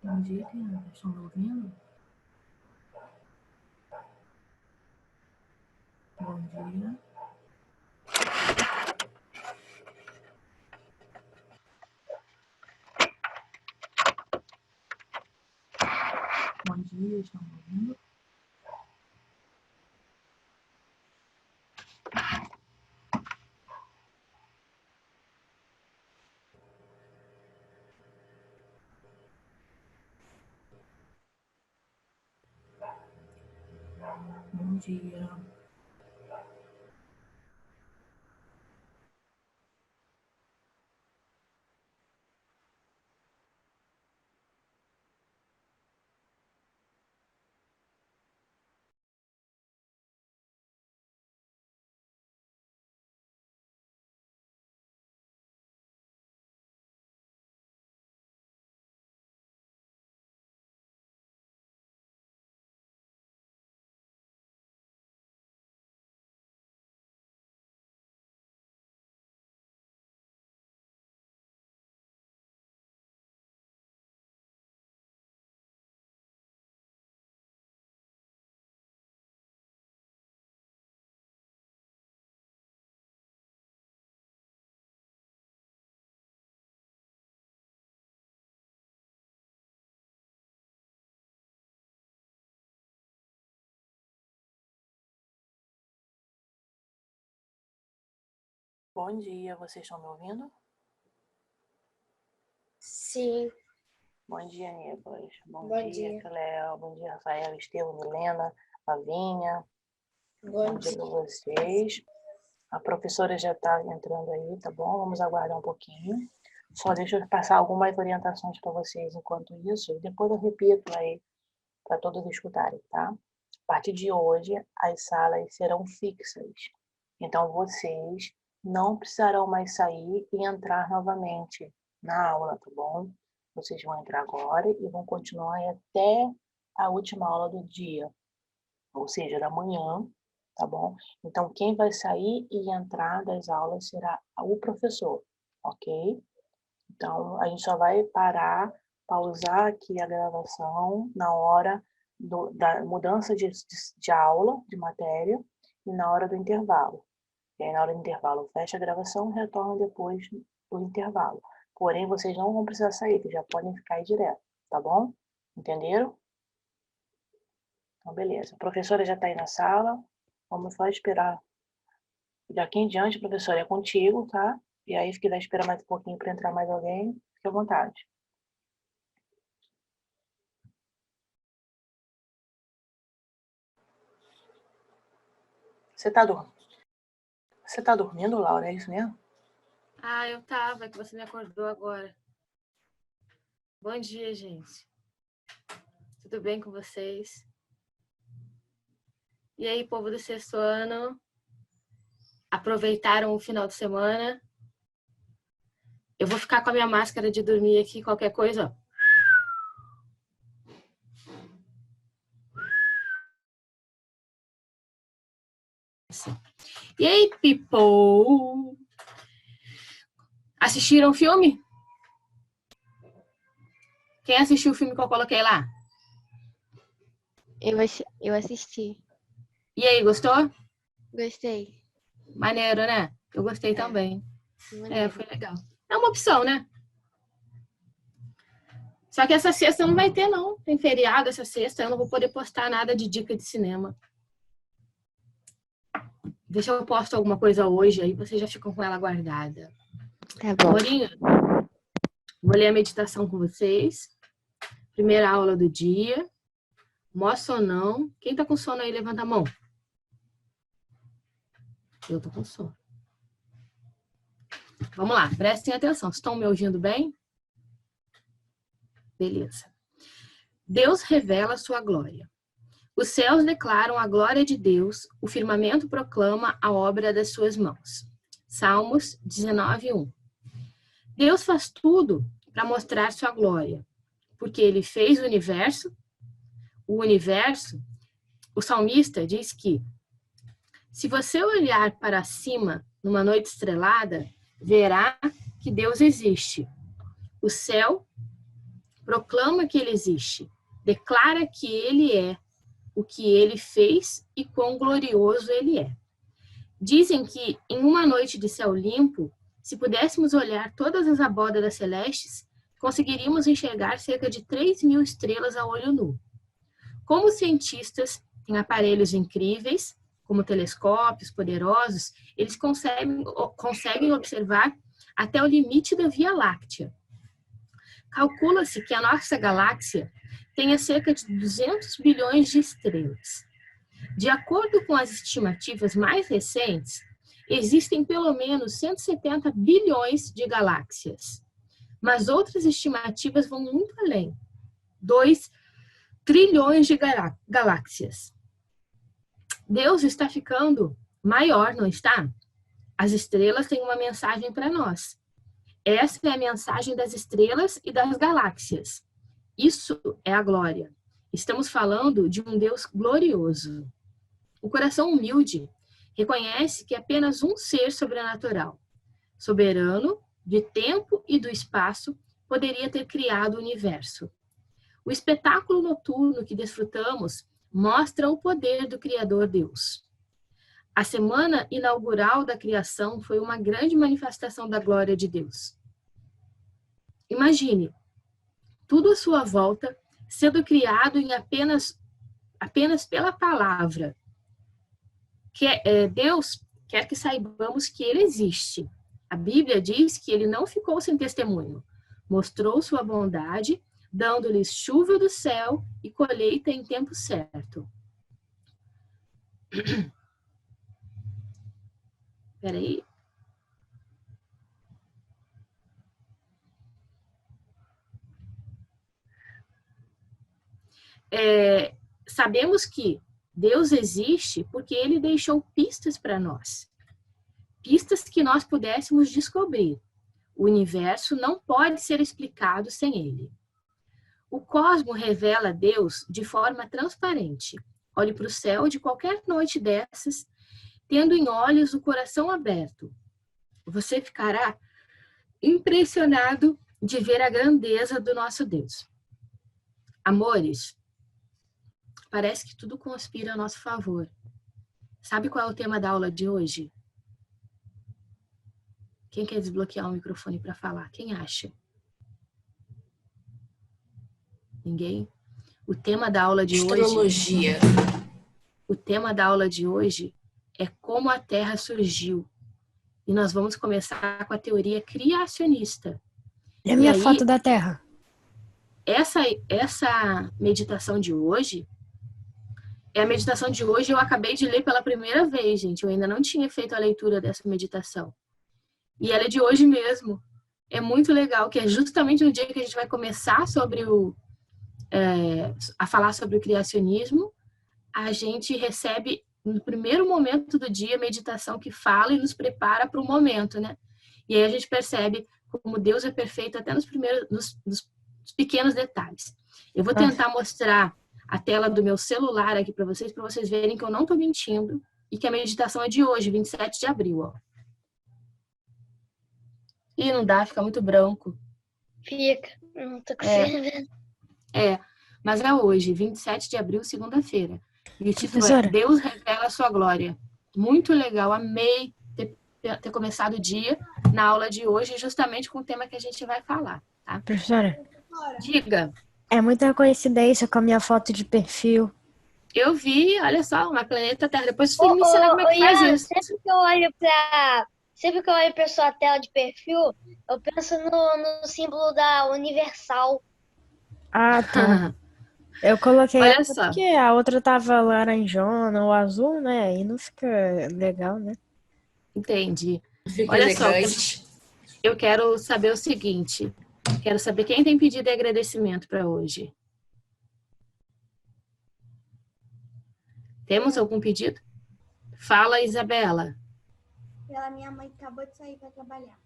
Bom dia, crianças. Estão me ouvindo? Bom dia. Bom dia, estão me ouvindo? Bom dia. Bom dia, vocês estão me ouvindo? Sim. Bom dia, Nicolas. Bom dia, dia. Cléo. Bom dia, Rafael, Estevam, Milena, Lavinha. Bom dia dia. para vocês. A professora já está entrando aí, tá bom? Vamos aguardar um pouquinho. Só deixa eu passar algumas orientações para vocês enquanto isso, e depois eu repito aí para todos escutarem, tá? A partir de hoje, as salas serão fixas. Então, vocês não precisarão mais sair e entrar novamente na aula, tá bom? Vocês vão entrar agora e vão continuar até a última aula do dia, ou seja, da manhã, tá bom? Então, quem vai sair e entrar das aulas será o professor, ok? Então, a gente só vai pausar aqui a gravação na hora da mudança de aula, de matéria, e na hora do intervalo. E aí, na hora do intervalo, fecha a gravação e retorna depois do intervalo. Porém, vocês não vão precisar sair, que já podem ficar aí direto, tá bom? Entenderam? Então, beleza. A professora já está aí na sala. Vamos só esperar. Daqui em diante, professora, é contigo, tá? E aí, se quiser esperar mais um pouquinho para entrar mais alguém, fique à vontade. Você tá dormindo, Laura? É isso mesmo? Eu tava, é que você me acordou agora. Bom dia, gente. Tudo bem com vocês? E aí, povo do sexto ano? Aproveitaram o final de semana? Eu vou ficar com a minha máscara de dormir aqui, qualquer coisa, ó. E aí, people? Assistiram o filme? Quem assistiu o filme que eu coloquei lá? Eu assisti. E aí, gostou? Gostei. Maneiro, né? Eu gostei também. Maneiro. Foi legal. É uma opção, né? Só que essa sexta não vai ter, não. Tem feriado essa sexta, eu não vou poder postar nada de dica de cinema. Vê se eu posto alguma coisa hoje, aí vocês já ficam com ela guardada. Tá bom. Amorinho, vou ler a meditação com vocês. Primeira aula do dia. Mó sonão. Quem tá com sono aí, levanta a mão. Eu tô com sono. Vamos lá, prestem atenção. Estão me ouvindo bem? Beleza. Deus revela sua glória. Os céus declaram a glória de Deus, o firmamento proclama a obra das suas mãos. Salmos 19:1. Deus faz tudo para mostrar sua glória, porque ele fez o universo. O salmista diz que se você olhar para cima numa noite estrelada, verá que Deus existe. O céu proclama que ele existe, declara que ele é o que ele fez e quão glorioso ele é. Dizem que em uma noite de céu limpo, se pudéssemos olhar todas as abóbadas celestes, conseguiríamos enxergar cerca de 3.000 estrelas a olho nu. Como os cientistas têm aparelhos incríveis, como telescópios poderosos, eles conseguem observar até o limite da Via Láctea. Calcula-se que a nossa galáxia tenha cerca de 200 bilhões de estrelas. De acordo com as estimativas mais recentes, existem pelo menos 170 bilhões de galáxias. Mas outras estimativas vão muito além. 2 trilhões de galáxias. Deus está ficando maior, não está? As estrelas têm uma mensagem para nós. Essa é a mensagem das estrelas e das galáxias. Isso é a glória. Estamos falando de um Deus glorioso. O coração humilde reconhece que apenas um ser sobrenatural, soberano, de tempo e do espaço, poderia ter criado o universo. O espetáculo noturno que desfrutamos mostra o poder do Criador Deus. A semana inaugural da criação foi uma grande manifestação da glória de Deus. Imagine, tudo à sua volta sendo criado em apenas pela palavra. Deus quer que saibamos que ele existe. A Bíblia diz que ele não ficou sem testemunho. Mostrou sua bondade, dando-lhes chuva do céu e colheita em tempo certo. Espera aí. Sabemos que Deus existe porque ele deixou pistas para nós. Pistas que nós pudéssemos descobrir. O universo não pode ser explicado sem ele. O cosmo revela Deus de forma transparente. Olhe para o céu de qualquer noite dessas, tendo em olhos o coração aberto. Você ficará impressionado de ver a grandeza do nosso Deus. Amores, parece que tudo conspira a nosso favor. Sabe qual é o tema da aula de hoje? Quem quer desbloquear o microfone para falar? Quem acha? Ninguém? O tema da aula de Astrologia. hoje... O tema da aula de hoje é como a Terra surgiu. E nós vamos começar com a teoria criacionista. É a minha foto da Terra. Essa meditação de hoje... É a meditação de hoje, eu acabei de ler pela primeira vez, gente. Eu ainda não tinha feito a leitura dessa meditação. E ela é de hoje mesmo. É muito legal, que é justamente no dia que a gente vai começar a falar sobre o criacionismo. A gente recebe, no primeiro momento do dia, a meditação que fala e nos prepara para o momento, né? E aí a gente percebe como Deus é perfeito até nos pequenos detalhes. Eu vou tentar mostrar a tela do meu celular aqui para vocês verem que eu não estou mentindo e que a meditação é de hoje, 27 de abril, ó. Ih, não dá, fica muito branco. Fica, não tô conseguindo. Mas é hoje, 27 de abril, segunda-feira. E o título Professora. é Deus revela a sua glória. Muito legal, amei ter começado o dia na aula de hoje, justamente com o tema que a gente vai falar, tá? Professora, Diga. é muita coincidência com a minha foto de perfil. Eu vi, olha só, uma planeta Terra. Depois você tem que me ensinar como é que faz Ian, isso. sempre que eu olho pra sua tela de perfil, eu penso no símbolo da Universal. Ah, tá. Eu coloquei Olha ela só. porque a outra tava laranjona ou azul, né? Aí não fica legal, né? Entendi. Fica Olha só, elegante. eu quero saber o seguinte. Quero saber quem tem pedido de agradecimento para hoje. Temos algum pedido? Fala, Isabela. Pela minha mãe que acabou de sair para trabalhar.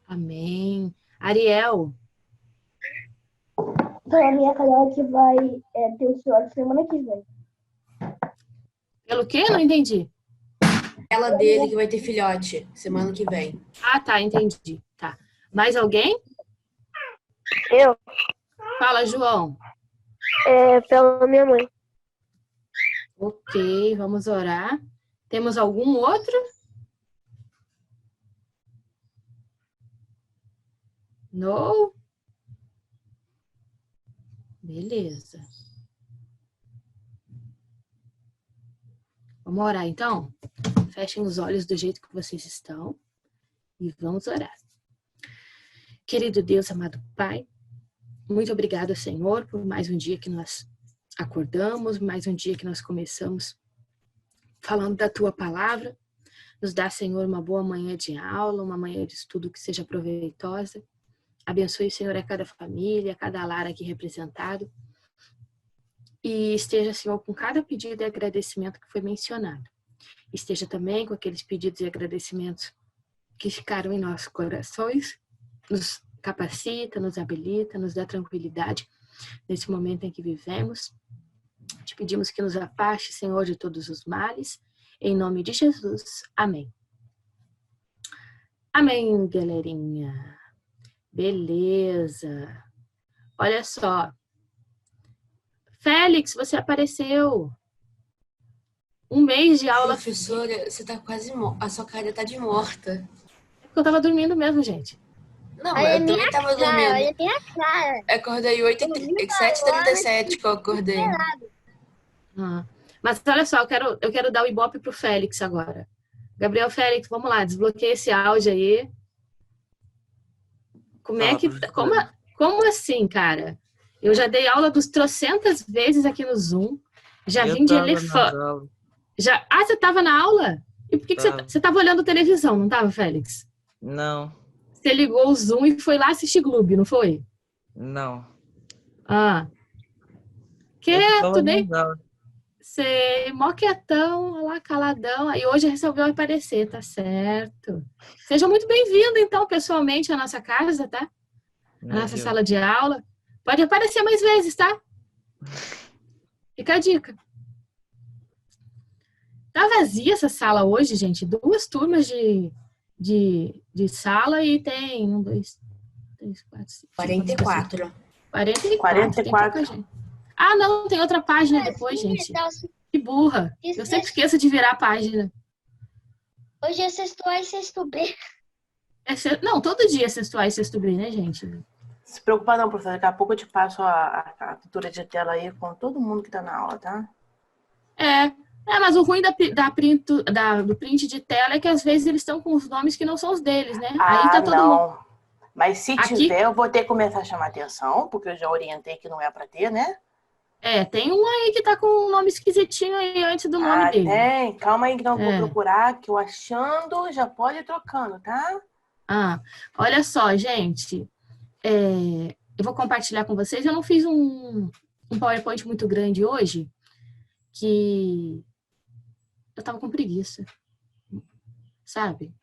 Amém. Ariel. Pela minha cadela que vai ter o filhote semana que vem. Pelo quê? Não entendi. Ela dele que vai ter filhote semana que vem. Ah, tá, entendi. Tá. Mais alguém? Eu, Fala, João. pela minha mãe. Ok, vamos orar. Temos algum outro? Não? Beleza. Vamos orar, então? Fechem os olhos do jeito que vocês estão e vamos orar. Querido Deus, amado Pai, muito obrigada, Senhor, por mais um dia que nós acordamos, mais um dia que nós começamos falando da Tua Palavra. Nos dá, Senhor, uma boa manhã de aula, uma manhã de estudo que seja proveitosa. Abençoe, Senhor, a cada família, a cada lar aqui representado. E esteja, Senhor, com cada pedido e agradecimento que foi mencionado. Esteja também com aqueles pedidos e agradecimentos que ficaram em nossos corações. Nos capacita, nos habilita, nos dá tranquilidade nesse momento em que vivemos. Te pedimos que nos afaste, Senhor, de todos os males. Em nome de Jesus. Amém. Amém, galerinha. Beleza. Olha só. Félix, você apareceu. Um mês de aula. Professora, você tá quase morta. A sua cara tá de morta. É porque eu tava dormindo mesmo, gente. Não, Olha eu também tava dormindo. Olha a minha cara. Eu acordei 7h37 que eu acordei. Ah. Mas olha só, eu quero dar o ibope pro Félix agora. Gabriel Félix, vamos lá, desbloqueia esse áudio aí. Como é que... Como assim, cara? Eu já dei aula dos trocentas vezes aqui no Zoom. Já vim de elefante. Você tava na aula? E por que você tava olhando televisão, não tava, Félix? Não. Você ligou o Zoom e foi lá assistir Gloob, não foi? Não. Ah. Quieto, nem... Você mó quietão, lá caladão. Aí hoje resolveu aparecer, tá certo. Seja muito bem-vindo, então, pessoalmente, à nossa casa, tá? À nossa sala de aula. Pode aparecer mais vezes, tá? Fica a dica. Tá vazia essa sala hoje, gente. 2 turmas de sala e tem 1, 2, 3, 4, 5, 44. 44. Ah, não, tem outra página depois, gente. Que burra. Eu sempre esqueço de virar a página. Hoje é sexto A e sexto B. Não, todo dia é sexto A e sexto B, né, gente? Se preocupa não, professor. Daqui a pouco eu te passo a captura de tela aí com todo mundo que tá na aula, tá? Mas o ruim do print de tela é que às vezes eles estão com os nomes que não são os deles, né? Aí tá todo mundo... Mas se tiver, eu vou ter que começar a chamar atenção, porque eu já orientei que não é pra ter, né? Tem um aí que tá com um nome esquisitinho aí antes do nome dele. Tem. Calma aí que não vou procurar, que eu achando já pode ir trocando, tá? Olha só, gente. Eu vou compartilhar com vocês. Eu não fiz um PowerPoint muito grande hoje, que eu tava com preguiça, sabe?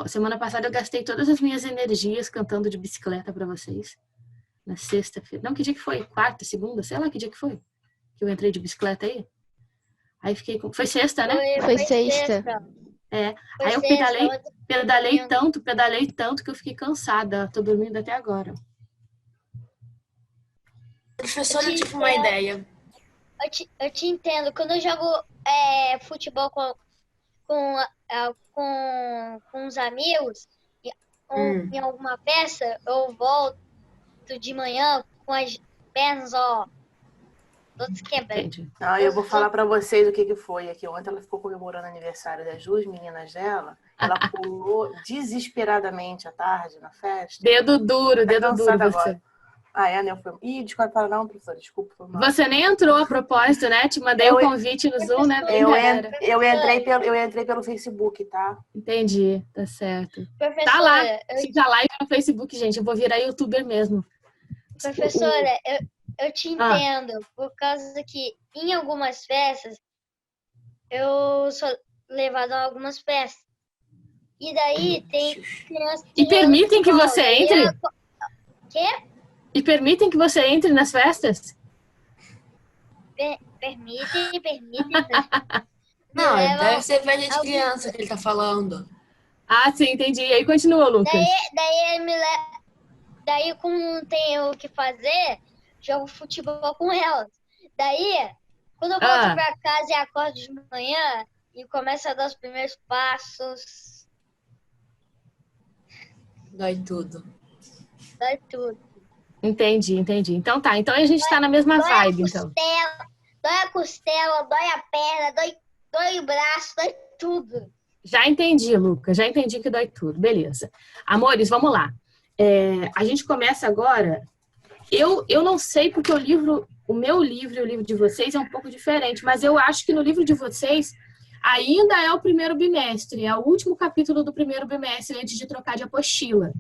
Semana passada eu gastei todas as minhas energias cantando de bicicleta pra vocês. Na sexta-feira. Não, que dia que foi? Quarta, segunda? Sei lá que dia que foi. Que eu entrei de bicicleta aí. Aí fiquei com... Foi sexta, né? Foi sexta. Aí eu pedalei tanto que eu fiquei cansada. Tô dormindo até agora. Professora, eu tive uma ideia. Eu te entendo. Quando eu jogo futebol com os amigos, em alguma peça, eu volto de manhã com as pernas, todas quebradas. Não, eu vou falar pra vocês o que foi aqui. Ontem ela ficou comemorando o aniversário das 2 meninas dela. Ela pulou desesperadamente à tarde na festa. Dedo duro você. Agora. Né? Eu fui... Ih, desculpa, não, professora, desculpa. Foi mal. Você nem entrou a propósito, né? Te mandei o convite no Zoom, né? Eu entrei pelo Facebook, tá? Entendi, tá certo. Professora, Tá lá, fica live no Facebook, gente. Eu vou virar youtuber mesmo. Professora, eu te entendo, por causa que em algumas festas eu sou levado a algumas festas. E daí tem criança que E permitem que joga você bola. entre? Quê? E permitem que você entre nas festas? Permitem. Não, leva deve ser velha de ao- criança que ele tá falando. Ah, sim, entendi. E aí continua, Lucas. Daí ele me leva. Daí, como não tem o que fazer, jogo futebol com elas. Daí, quando eu volto pra casa e acordo de manhã e começo a dar os primeiros passos, Dói tudo. dói tudo. Entendi. Então tá. Então a gente tá na mesma Dói vibe, a então. costela, dói a perna, dói o braço, dói tudo. Já entendi, Lucas. Já entendi que dói tudo. Beleza. Amores, vamos lá. A gente começa agora. Eu não sei porque o meu livro e o livro de vocês é um pouco diferente, mas eu acho que no livro de vocês ainda é o primeiro bimestre, é o último capítulo do primeiro bimestre antes de trocar de apostila.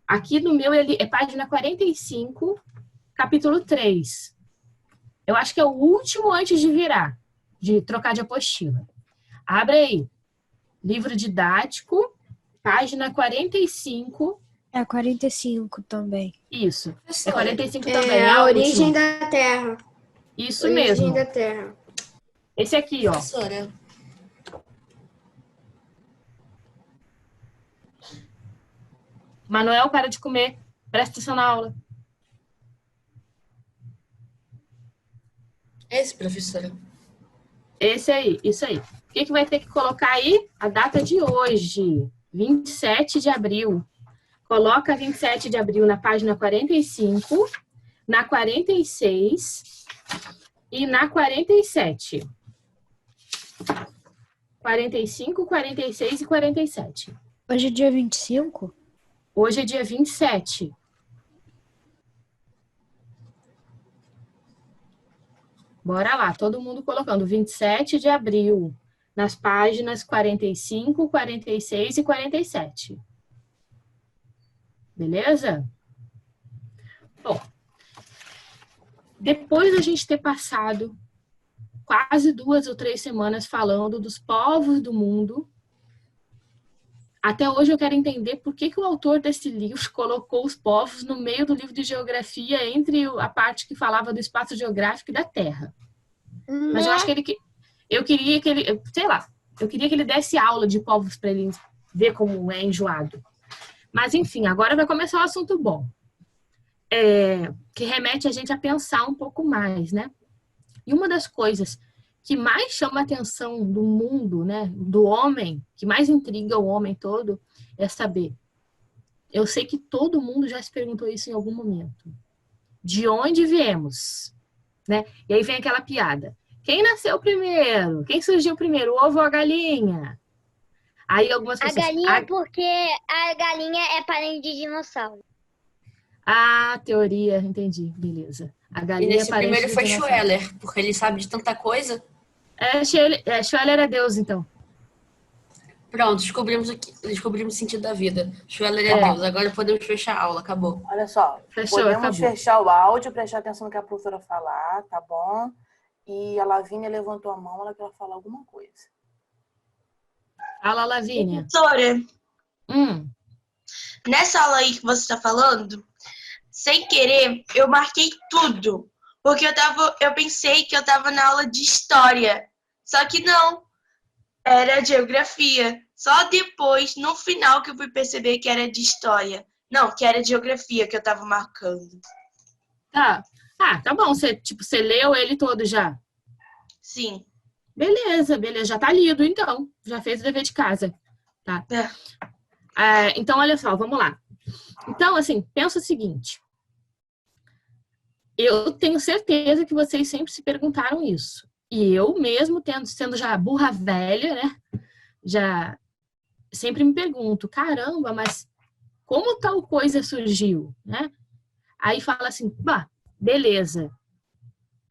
Aqui no meu ele é página 45, capítulo 3. Eu acho que é o último antes de virar, de trocar de apostila. Abre aí. Livro didático, página 45. É 45 também. Isso. É Professora, 45 também. É É a a origem última. da Terra. Isso Origem mesmo. da Terra. Esse aqui, ó. professora, Manuel, para de comer. Presta atenção na aula. esse, professora. Esse aí, isso aí. O que vai ter que colocar aí? A data de hoje, 27 de abril. Coloca 27 de abril na página 45, na 46 e na 47. 45, 46 e 47. Hoje é dia 25? Hoje é dia 27. Bora lá, todo mundo colocando 27 de abril nas páginas 45, 46 e 47. Beleza? Bom, depois da gente ter passado quase 2 ou 3 semanas falando dos povos do mundo, até hoje eu quero entender por que o autor desse livro colocou os povos no meio do livro de geografia, entre a parte que falava do espaço geográfico e da Terra. Mas eu acho que eu queria que ele desse aula de povos para ele ver como é enjoado. Mas enfim, agora vai começar um assunto bom, que remete a gente a pensar um pouco mais, né? E uma das coisas que mais chama a atenção do mundo, né, do homem, que mais intriga o homem todo, é saber. Eu sei que todo mundo já se perguntou isso em algum momento. De onde viemos? Né? E aí vem aquela piada. Quem nasceu primeiro? Quem surgiu primeiro, o ovo ou a galinha? Aí algumas pessoas... A galinha, porque a galinha é parente de dinossauro. Ah, teoria, entendi, beleza. A E galinha nesse parente primeiro de foi dinossauro. Schweller, porque ele sabe de tanta coisa. Schweller é Deus, então. Pronto, descobrimos o sentido da vida. Schweller é Deus. Agora podemos fechar a aula, acabou. Olha só, Fechou, podemos acabou. fechar o áudio, prestar atenção no que a professora falar, tá bom? E a Lavínia levantou a mão, ela quer falar alguma coisa. Fala, Lavínia. Professora, Nessa aula aí que você está falando, sem querer, eu marquei tudo. Porque eu pensei que eu estava na aula de história. Só que não. Era geografia. Só depois, no final, que eu fui perceber que era de história. Não, que era de geografia que eu estava marcando. Tá. Ah, tá bom. Você leu ele todo já? Sim. Beleza. Já tá lido, então. Já fez o dever de casa. Tá? Então, olha só, vamos lá. Então, assim, pensa o seguinte. Eu tenho certeza que vocês sempre se perguntaram isso. E eu mesmo, sendo já burra velha, né? Já sempre me pergunto, caramba, mas como tal coisa surgiu, né? Aí fala assim, beleza.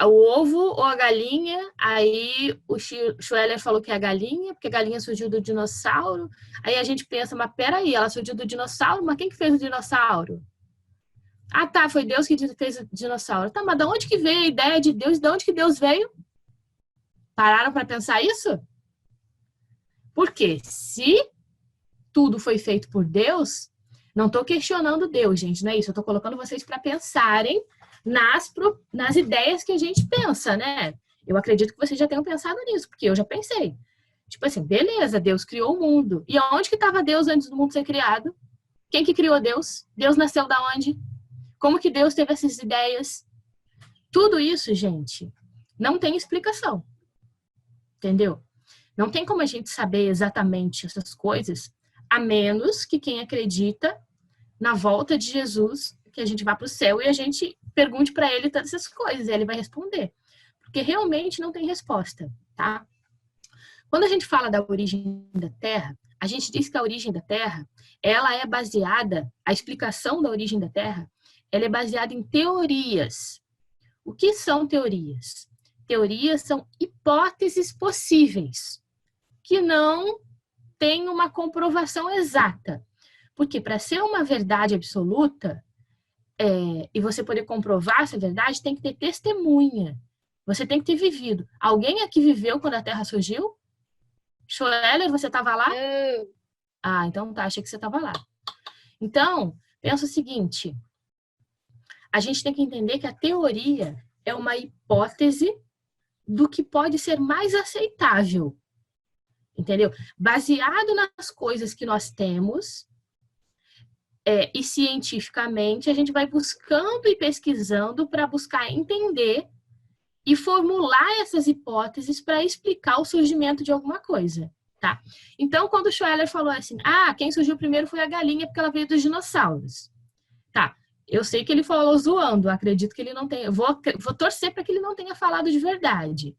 O ovo ou a galinha? Aí o Schweller falou que é a galinha, porque a galinha surgiu do dinossauro. Aí a gente pensa, mas peraí, ela surgiu do dinossauro, mas quem que fez o dinossauro? Ah, tá, foi Deus que fez o dinossauro. Tá, mas de onde que veio a ideia de Deus? De onde que Deus veio? Pararam para pensar isso? Porque se tudo foi feito por Deus, não estou questionando Deus, gente, não é isso. Eu estou colocando vocês para pensarem nas ideias que a gente pensa, né? Eu acredito que vocês já tenham pensado nisso, porque eu já pensei. Tipo assim, beleza, Deus criou o mundo. E onde que estava Deus antes do mundo ser criado? Quem que criou Deus? Deus nasceu da onde? Como que Deus teve essas ideias? Tudo isso, gente, não tem explicação. Entendeu? Não tem como a gente saber exatamente essas coisas, a menos que quem acredita na volta de Jesus, que a gente vá para o céu e a gente pergunte para ele todas essas coisas, e ele vai responder. Porque realmente não tem resposta, tá? Quando a gente fala da origem da Terra, a gente diz que a origem da Terra, ela é baseada, a explicação da origem da Terra, ela é baseada em teorias. O que são teorias? Teorias são hipóteses possíveis, que não têm uma comprovação exata. Porque para ser uma verdade absoluta, e você poder comprovar essa verdade, tem que ter testemunha. Você tem que ter vivido. Alguém aqui viveu quando a Terra surgiu? Schoeller, você estava lá? Ah, então tá, achei que você estava lá. Então, pensa o seguinte, a gente tem que entender que a teoria é uma hipótese do que pode ser mais aceitável, entendeu? Baseado nas coisas que nós temos, e cientificamente, a gente vai buscando e pesquisando para buscar entender e formular essas hipóteses para explicar o surgimento de alguma coisa, tá? Então, quando o Schoeller falou assim, quem surgiu primeiro foi a galinha porque ela veio dos dinossauros. Tá, eu sei que ele falou zoando, acredito que ele não tenha, vou torcer para que ele não tenha falado de verdade.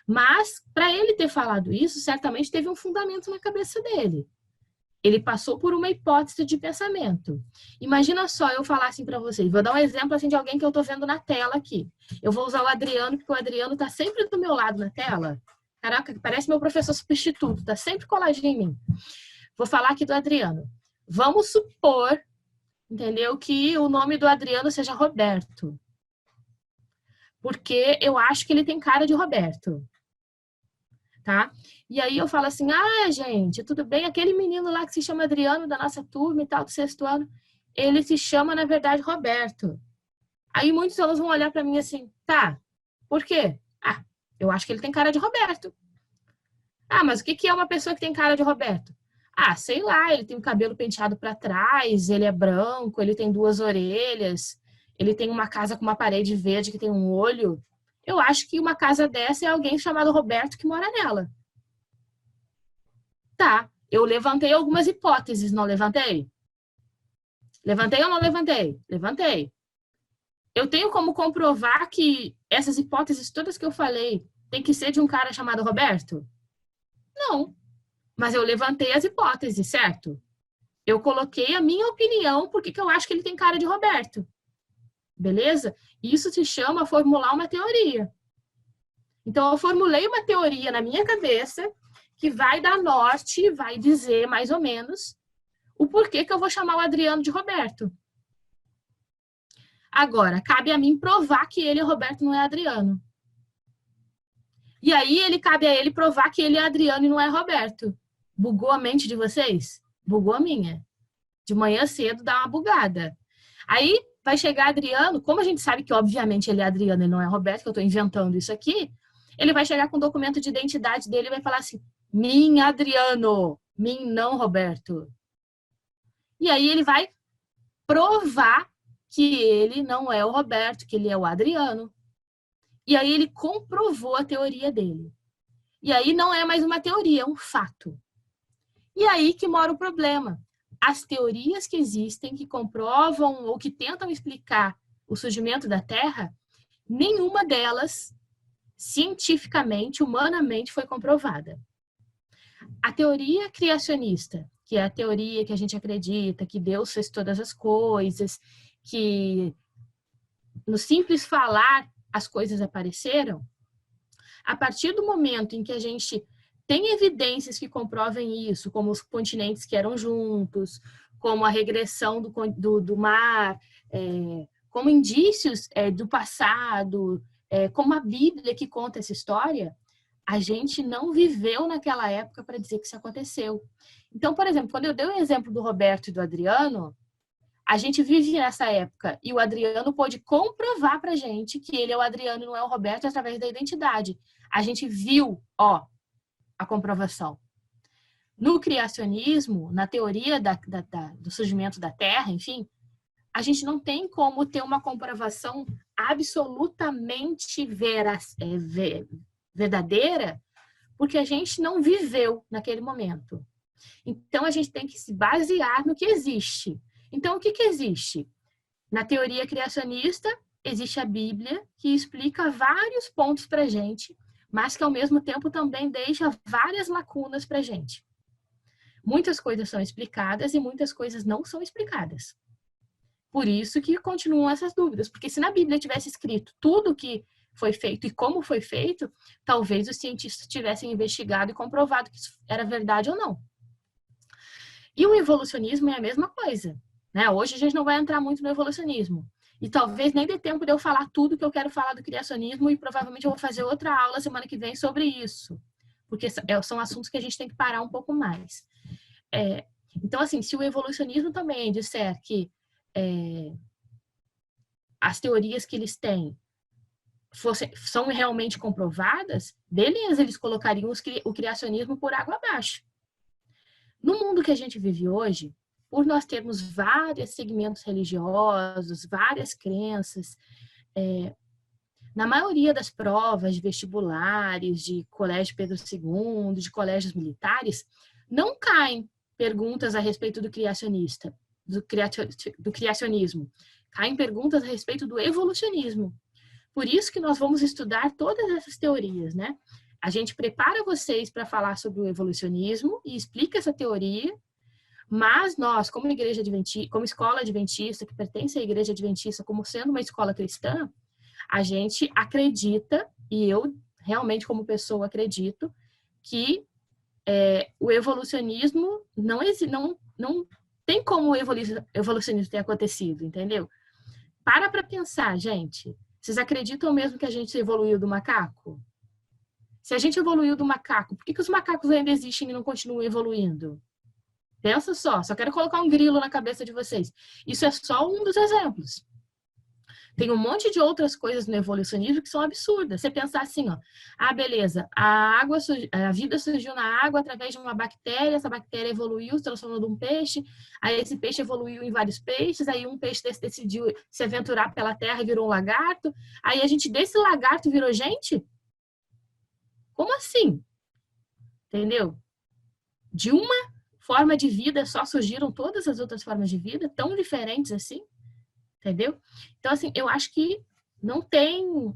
Mas, para ele ter falado isso, certamente teve um fundamento na cabeça dele. Ele passou por uma hipótese de pensamento. Imagina só eu falar assim para vocês. Vou dar um exemplo assim, de alguém que eu estou vendo na tela aqui. Eu vou usar o Adriano, porque o Adriano está sempre do meu lado na tela. Caraca, parece meu professor substituto. Está sempre coladinho em mim. Vou falar aqui do Adriano. Vamos supor, entendeu, que o nome do Adriano seja Roberto. Porque eu acho que ele tem cara de Roberto. Tá? E aí eu falo assim, gente, tudo bem, aquele menino lá que se chama Adriano, da nossa turma e tal, do 6º ano, ele se chama, na verdade, Roberto. Aí muitos alunos vão olhar para mim assim, tá, por quê? Eu acho que ele tem cara de Roberto. Mas o que é uma pessoa que tem cara de Roberto? Sei lá, ele tem o cabelo penteado para trás, ele é branco, ele tem 2 orelhas, ele tem uma casa com uma parede verde que tem um olho. Eu acho que uma casa dessa é alguém chamado Roberto que mora nela. Tá, eu levantei algumas hipóteses, não levantei? Levantei ou não levantei? Levantei. Eu tenho como comprovar que essas hipóteses todas que eu falei tem que ser de um cara chamado Roberto? Não. Mas eu levantei as hipóteses, certo? Eu coloquei a minha opinião porque eu acho que ele tem cara de Roberto. Beleza? Isso se chama formular uma teoria. Então, eu formulei uma teoria na minha cabeça que vai dar norte, vai dizer mais ou menos o porquê que eu vou chamar o Adriano de Roberto. Agora, cabe a mim provar que ele é Roberto, não é Adriano. E aí, cabe a ele provar que ele é Adriano e não é Roberto. Bugou a mente de vocês? Bugou a minha. De manhã cedo dá uma bugada. Aí, vai chegar Adriano, como a gente sabe que, obviamente, ele é Adriano e não é Roberto, que eu estou inventando isso aqui, ele vai chegar com o documento de identidade dele e vai falar assim, Min Adriano, Min não Roberto. E aí ele vai provar que ele não é o Roberto, que ele é o Adriano. E aí ele comprovou a teoria dele. E aí não é mais uma teoria, é um fato. E aí que mora o problema. As teorias que existem, que comprovam ou que tentam explicar o surgimento da Terra, nenhuma delas, cientificamente, humanamente, foi comprovada. A teoria criacionista, que é a teoria que a gente acredita que Deus fez todas as coisas, que no simples falar as coisas apareceram, a partir do momento em que a gente tem evidências que comprovem isso, como os continentes que eram juntos, como a regressão do mar, como indícios do passado, como a Bíblia que conta essa história, a gente não viveu naquela época para dizer que isso aconteceu. Então, por exemplo, quando eu dei o exemplo do Roberto e do Adriano, a gente vive nessa época e o Adriano pôde comprovar pra gente que ele é o Adriano e não é o Roberto através da identidade. A gente viu, a comprovação. No criacionismo, na teoria do surgimento da Terra, enfim, a gente não tem como ter uma comprovação absolutamente verdadeira, porque a gente não viveu naquele momento. Então, a gente tem que se basear no que existe. Então, o que existe? Na teoria criacionista, existe a Bíblia, que explica vários pontos para a gente, mas que, ao mesmo tempo, também deixa várias lacunas para a gente. Muitas coisas são explicadas e muitas coisas não são explicadas. Por isso que continuam essas dúvidas, porque se na Bíblia tivesse escrito tudo o que foi feito e como foi feito, talvez os cientistas tivessem investigado e comprovado que isso era verdade ou não. E o evolucionismo é a mesma coisa, né? Hoje a gente não vai entrar muito no evolucionismo. E talvez nem dê tempo de eu falar tudo que eu quero falar do criacionismo e provavelmente eu vou fazer outra aula semana que vem sobre isso. Porque são assuntos que a gente tem que parar um pouco mais. Então, assim, se o evolucionismo também disser que as teorias que eles têm são realmente comprovadas, beleza, eles colocariam o criacionismo por água abaixo. No mundo que a gente vive hoje, por nós termos vários segmentos religiosos, várias crenças, na maioria das provas de vestibulares, de colégio Pedro II, de colégios militares, não caem perguntas a respeito do criacionismo. Caem perguntas a respeito do evolucionismo. Por isso que nós vamos estudar todas essas teorias, né? A gente prepara vocês para falar sobre o evolucionismo e explica essa teoria, mas nós, como igreja adventista, como escola adventista, que pertence à igreja adventista, como sendo uma escola cristã, a gente acredita, e eu realmente como pessoa acredito, que o evolucionismo não tem como o evolucionismo ter acontecido, entendeu? Para pensar, gente. Vocês acreditam mesmo que a gente evoluiu do macaco? Se a gente evoluiu do macaco, por que os macacos ainda existem e não continuam evoluindo? Pensa só quero colocar um grilo na cabeça de vocês. Isso é só um dos exemplos. Tem um monte de outras coisas no evolucionismo que são absurdas. Você pensar assim, beleza, a vida surgiu na água através de uma bactéria, essa bactéria evoluiu, se transformou num peixe, aí esse peixe evoluiu em vários peixes, aí um peixe desse decidiu se aventurar pela terra e virou um lagarto, aí a gente desse lagarto virou gente? Como assim? Entendeu? De uma forma de vida só surgiram todas as outras formas de vida, tão diferentes assim? Entendeu? Então, assim, eu acho que não tem...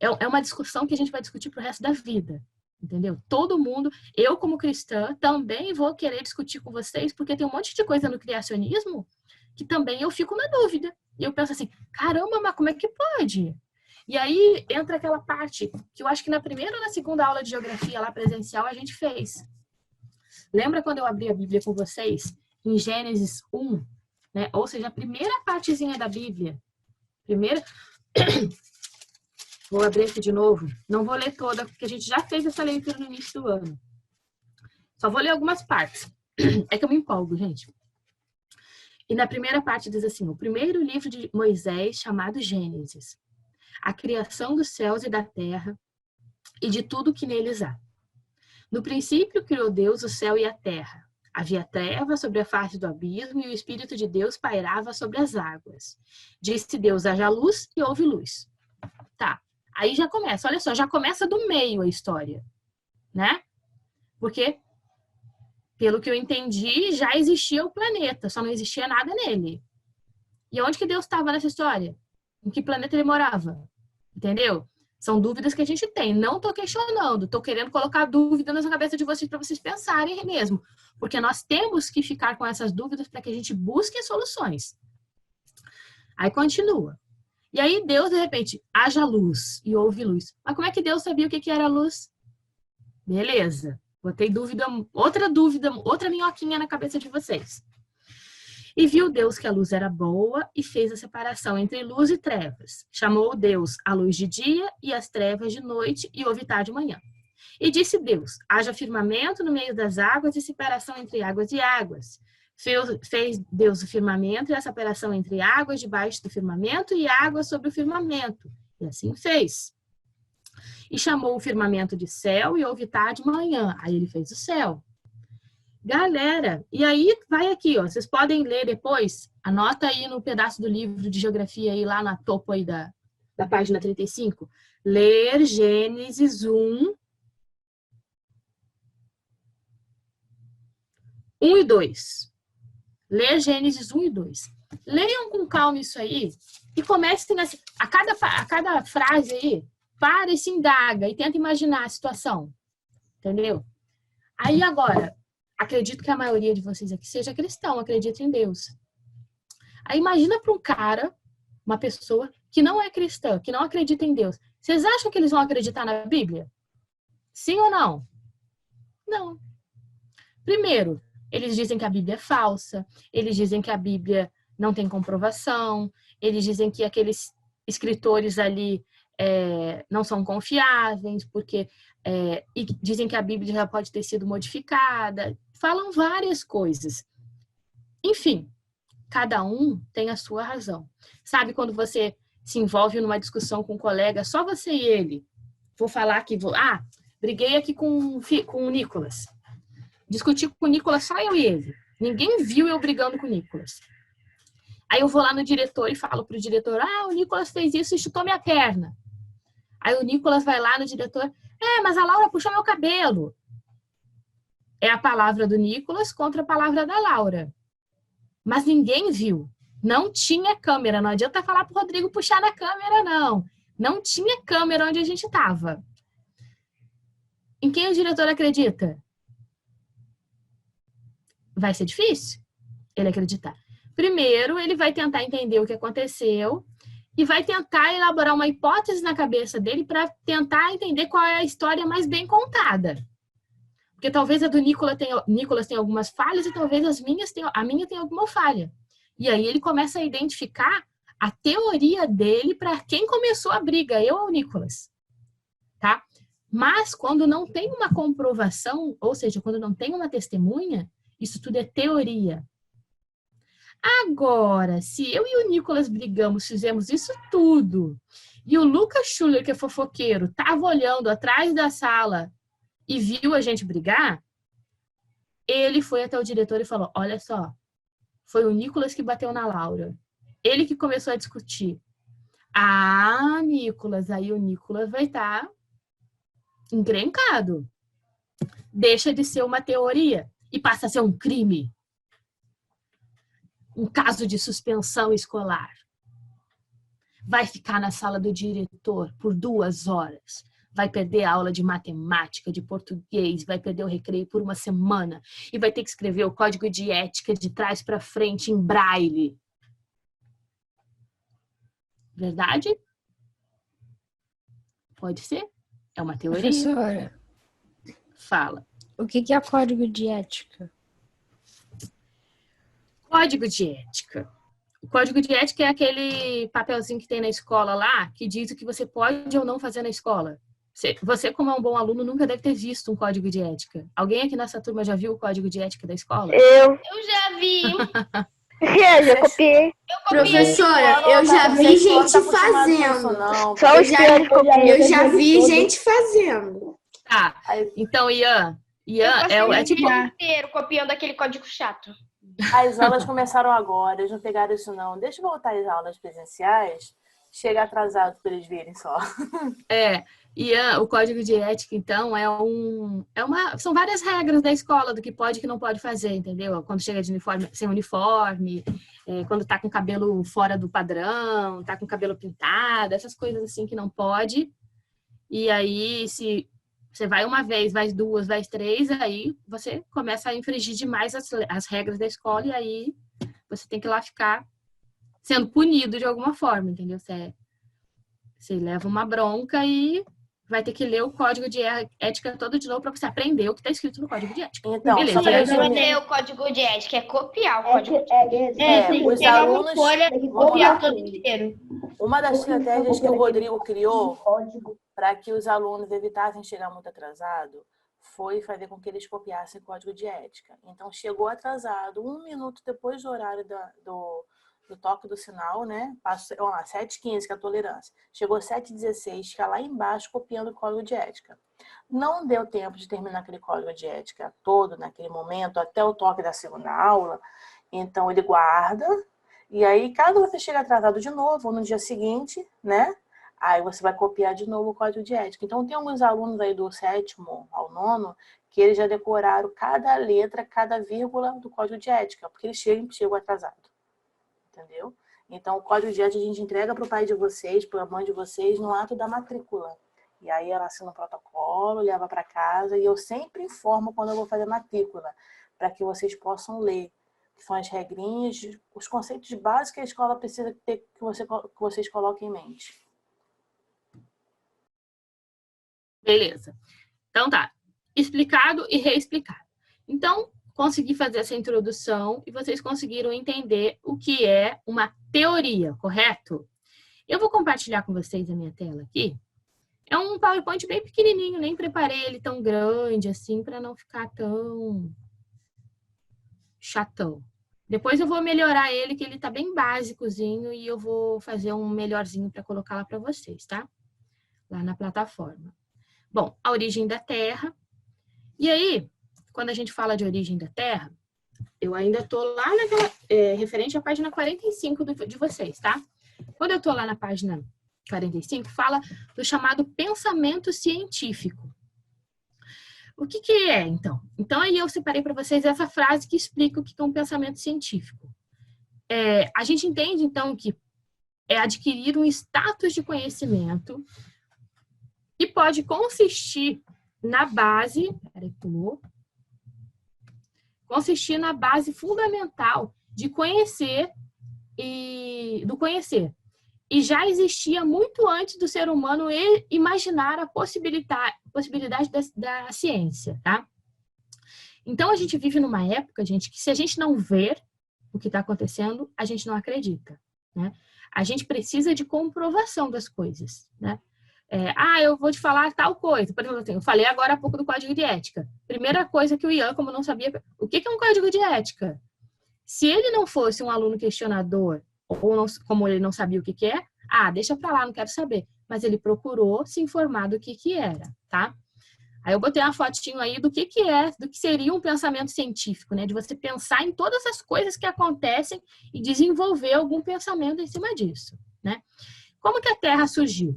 É uma discussão que a gente vai discutir pro resto da vida. Entendeu? Todo mundo... Eu, como cristã, também vou querer discutir com vocês, porque tem um monte de coisa no criacionismo que também eu fico na dúvida. E eu penso assim, caramba, mas como é que pode? E aí entra aquela parte que eu acho que na primeira ou na segunda aula de geografia lá presencial a gente fez. Lembra quando eu abri a Bíblia com vocês? Em Gênesis 1, né? Ou seja, a primeira partezinha da Bíblia. Vou abrir aqui de novo. Não vou ler toda, porque a gente já fez essa leitura no início do ano. Só vou ler algumas partes. É que eu me empolgo, gente. E na primeira parte diz assim, o primeiro livro de Moisés, chamado Gênesis. A criação dos céus e da terra e de tudo que neles há. No princípio criou Deus o céu e a terra. Havia trevas sobre a face do abismo e o Espírito de Deus pairava sobre as águas. Disse Deus, haja luz e houve luz. Tá, aí já começa, olha só, já começa do meio a história, né? Porque, pelo que eu entendi, já existia o planeta, só não existia nada nele. E onde que Deus estava nessa história? Em que planeta ele morava? Entendeu? São dúvidas que a gente tem. Não estou questionando, estou querendo colocar dúvida na cabeça de vocês para vocês pensarem mesmo. Porque nós temos que ficar com essas dúvidas para que a gente busque soluções. Aí continua. E aí Deus, de repente, haja luz e houve luz. Mas como é que Deus sabia o que era luz? Beleza. Botei dúvida, outra minhoquinha na cabeça de vocês. E viu Deus que a luz era boa e fez a separação entre luz e trevas. Chamou Deus a luz de dia e as trevas de noite e houve tarde e manhã. E disse Deus, haja firmamento no meio das águas e separação entre águas e águas. Fez Deus o firmamento e a separação entre águas debaixo do firmamento e águas sobre o firmamento. E assim fez. E chamou o firmamento de céu e houve tarde e manhã. Aí ele fez o céu. Galera, e aí vai aqui, ó. Vocês podem ler depois. Anota aí no pedaço do livro de geografia aí lá na topo aí da página 35. Ler Gênesis 1 e 2. Ler Gênesis 1 e 2. Leiam com calma isso aí e comecem a cada frase aí, para e se indaga e tenta imaginar a situação. Entendeu? Aí agora, acredito que a maioria de vocês aqui seja cristão, acredita em Deus. Aí imagina para um cara, uma pessoa que não é cristã, que não acredita em Deus. Vocês acham que eles vão acreditar na Bíblia? Sim ou não? Não. Primeiro, eles dizem que a Bíblia é falsa, eles dizem que a Bíblia não tem comprovação, eles dizem que aqueles escritores ali não são confiáveis, porque e dizem que a Bíblia já pode ter sido modificada, falam várias coisas. Enfim, cada um tem a sua razão. Sabe quando você se envolve numa discussão com um colega, só você e ele? Vou falar que briguei aqui com o Nicolas. Discuti com o Nicolas, só eu e ele. Ninguém viu eu brigando com o Nicolas. Aí eu vou lá no diretor e falo pro diretor, o Nicolas fez isso e chutou minha perna. Aí o Nicolas vai lá no diretor, mas a Laura puxou meu cabelo. É a palavra do Nicolas contra a palavra da Laura. Mas ninguém viu. Não tinha câmera. Não adianta falar pro Rodrigo puxar na câmera, não. Não tinha câmera onde a gente estava. Em quem o diretor acredita? Vai ser difícil ele acreditar. Primeiro, ele vai tentar entender o que aconteceu e vai tentar elaborar uma hipótese na cabeça dele para tentar entender qual é a história mais bem contada. Porque talvez a do Nicolas tenha algumas falhas e talvez a minha tenha alguma falha. E aí ele começa a identificar a teoria dele para quem começou a briga, eu ou o Nicolas. Tá? Mas quando não tem uma comprovação, ou seja, quando não tem uma testemunha, isso tudo é teoria. Agora, se eu e o Nicolas brigamos, fizemos isso tudo, e o Lucas Schuller, que é fofoqueiro, estava olhando atrás da sala e viu a gente brigar, ele foi até o diretor e falou, olha só, foi o Nicolas que bateu na Laura. Ele que começou a discutir. Nicolas, aí o Nicolas vai estar encrencado. Deixa de ser uma teoria e passa a ser um crime. Um caso de suspensão escolar. Vai ficar na sala do diretor por 2 horas. Vai perder a aula de matemática, de português, vai perder o recreio por 1 semana e vai ter que escrever o código de ética de trás para frente em braille. Verdade? Pode ser? É uma teoria. Professora, Fala. o que é código de ética? Código de ética. O código de ética é aquele papelzinho que tem na escola lá, que diz o que você pode ou não fazer na escola. Você, como é um bom aluno, nunca deve ter visto um código de ética. Alguém aqui nessa turma já viu o código de ética da escola? Eu já vi. já copiei. Professora, eu já vi gente fazendo. Só os piores copiam. Eu já vi gente fazendo. Tá, então Ian é tipo... inteiro copiando aquele código chato. As aulas começaram agora, eles não pegaram isso não. Deixa eu voltar às aulas presenciais, chega atrasado para eles virem só. Ian, o código de ética, então, são várias regras da escola do que pode e que não pode fazer, entendeu? Quando chega de uniforme, sem uniforme, quando tá com cabelo fora do padrão, tá com cabelo pintado, essas coisas assim que não pode. E aí, se você vai uma vez, vai 2, vai 3, aí você começa a infringir demais as regras da escola e aí você tem que ir lá ficar sendo punido de alguma forma, entendeu? Você leva uma bronca e vai ter que ler o código de ética todo de novo para você aprender o que está escrito no código de ética. Então, beleza. só pra E aí, Não é ler o código de ética, é copiar o código. É, Tem que os pegar alunos- uma folha tem que e copiar copiar todo inteiro. Uma das estratégias que o Rodrigo criou código. para que os alunos evitassem chegar muito atrasado foi fazer com que eles copiassem o código de ética. Então, chegou atrasado, 1 minuto depois do horário do toque do sinal, né? Passou, 7h15, que é a tolerância. Chegou 7h16, fica lá embaixo copiando o código de ética. Não deu tempo de terminar aquele código de ética todo naquele momento, até o toque da segunda aula. Então, ele guarda. E aí, caso você chegue atrasado de novo, ou no dia seguinte, né? Aí você vai copiar de novo o código de ética. Então, tem alguns alunos aí do 7º ao 9º que eles já decoraram cada letra, cada vírgula do código de ética, porque eles chegam atrasados. Entendeu? Então, o código de ética a gente entrega para o pai de vocês, para a mãe de vocês, no ato da matrícula. E aí ela assina o protocolo, leva para casa, e eu sempre informo quando eu vou fazer matrícula, para que vocês possam ler. Que são as regrinhas, os conceitos básicos que a escola precisa ter, que vocês coloquem em mente. Beleza. Então tá. Explicado e reexplicado. Então, consegui fazer essa introdução e vocês conseguiram entender o que é uma teoria, correto? Eu vou compartilhar com vocês a minha tela aqui. É um PowerPoint bem pequenininho, nem preparei ele tão grande assim para não ficar tão chatão. Depois eu vou melhorar ele, que ele tá bem básicozinho, e eu vou fazer um melhorzinho para colocar lá para vocês, tá? Lá na plataforma. Bom, a origem da Terra. E aí, quando a gente fala de origem da Terra, eu ainda estou lá naquela, referente à página 45 de vocês, tá? Quando eu estou lá na página 45, fala do chamado pensamento científico. O que é, então? Então, aí eu separei para vocês essa frase que explica o que é um pensamento científico. A gente entende, então, que é adquirir um status de conhecimento que pode consistir na base... Peraí, pulou. Consistir na base fundamental de conhecer do conhecer. E já existia muito antes do ser humano imaginar a possibilidade da ciência, tá? Então, a gente vive numa época, gente, que se a gente não ver o que está acontecendo, a gente não acredita, né? A gente precisa de comprovação das coisas, né? Eu vou te falar tal coisa. Por exemplo, assim, eu falei agora há pouco do código de ética. Primeira coisa que o Ian, como não sabia, o que é um código de ética? Se ele não fosse um aluno questionador, ou não, como ele não sabia o que é, deixa pra lá, não quero saber. Mas ele procurou se informar do que era, tá? Aí eu botei uma fotinho aí do que seria um pensamento científico, né? De você pensar em todas as coisas que acontecem e desenvolver algum pensamento em cima disso, né? Como que a Terra surgiu?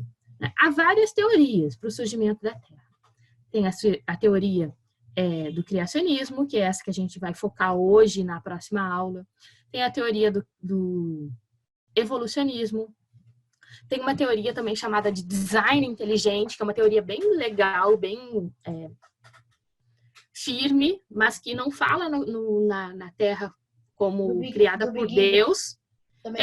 Há várias teorias para o surgimento da Terra. Tem a teoria do criacionismo, que é essa que a gente vai focar hoje na próxima aula. Tem a teoria do evolucionismo. Tem uma teoria também chamada de design inteligente, que é uma teoria bem legal, bem firme, mas que não fala na Terra como criada por Deus.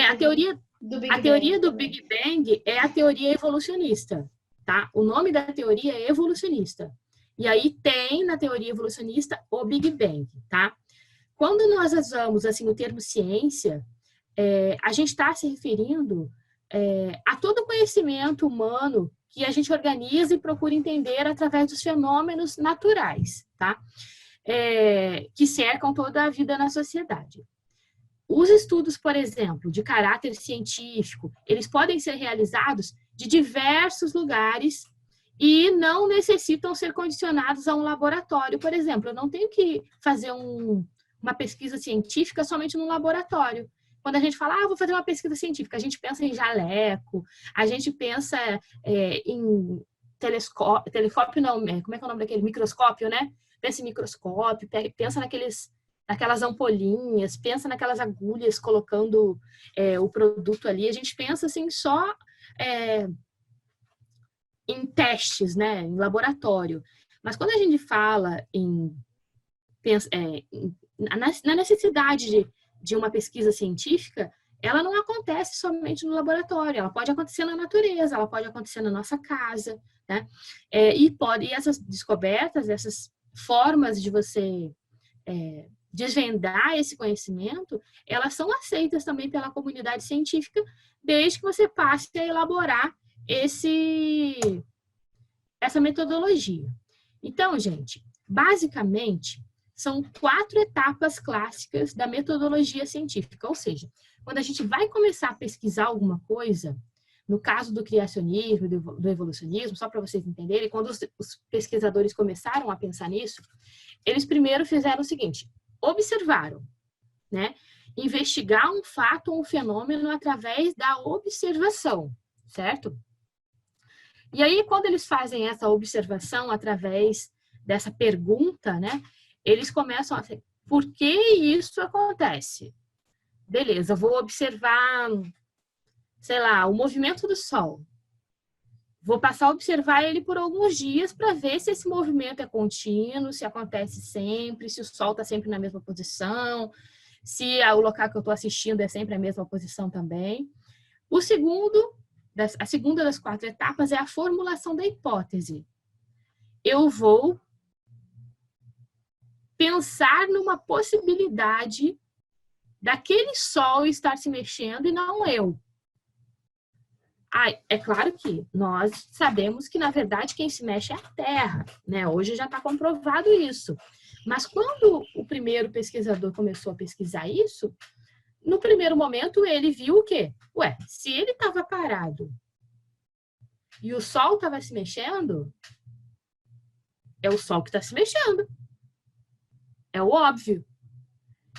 A teoria do Big Bang é a teoria evolucionista, tá? O nome da teoria é evolucionista. E aí tem na teoria evolucionista o Big Bang, tá? Quando nós usamos assim o termo ciência, a gente está se referindo a todo o conhecimento humano que a gente organiza e procura entender através dos fenômenos naturais, tá? Que cercam toda a vida na sociedade. Os estudos, por exemplo, de caráter científico, eles podem ser realizados de diversos lugares e não necessitam ser condicionados a um laboratório. Por exemplo, eu não tenho que fazer uma pesquisa científica somente num laboratório. Quando a gente fala, vou fazer uma pesquisa científica, a gente pensa em jaleco, a gente pensa em telescópio, não, como é que é o nome daquele? Microscópio, né? Pensa em microscópio, pensa naquelas ampolinhas, pensa naquelas agulhas colocando o produto ali. A gente pensa assim só em testes, né? Em laboratório. Mas quando a gente fala na necessidade de uma pesquisa científica, ela não acontece somente no laboratório, ela pode acontecer na natureza, ela pode acontecer na nossa casa, né? E essas descobertas, essas formas de você desvendar esse conhecimento, elas são aceitas também pela comunidade científica, desde que você passe a elaborar essa metodologia. Então, gente, basicamente, são 4 etapas clássicas da metodologia científica, ou seja, quando a gente vai começar a pesquisar alguma coisa, no caso do criacionismo, do evolucionismo, só para vocês entenderem, quando os pesquisadores começaram a pensar nisso, eles primeiro fizeram o seguinte: observaram, né? Investigar um fato ou um fenômeno através da observação, certo? E aí, quando eles fazem essa observação através dessa pergunta, né? Eles começam a dizer, por que isso acontece? Beleza, vou observar, sei lá, o movimento do Sol. Vou passar a observar ele por alguns dias para ver se esse movimento é contínuo, se acontece sempre, se o Sol está sempre na mesma posição, se o local que eu estou assistindo é sempre a mesma posição também. A segunda das 4 etapas é a formulação da hipótese. Eu vou pensar numa possibilidade daquele Sol estar se mexendo e não eu. É claro que nós sabemos que, na verdade, quem se mexe é a Terra, né? Hoje já está comprovado isso. Mas quando o primeiro pesquisador começou a pesquisar isso, no primeiro momento ele viu o quê? Ué, se ele estava parado e o Sol estava se mexendo, é o Sol que está se mexendo. É o óbvio.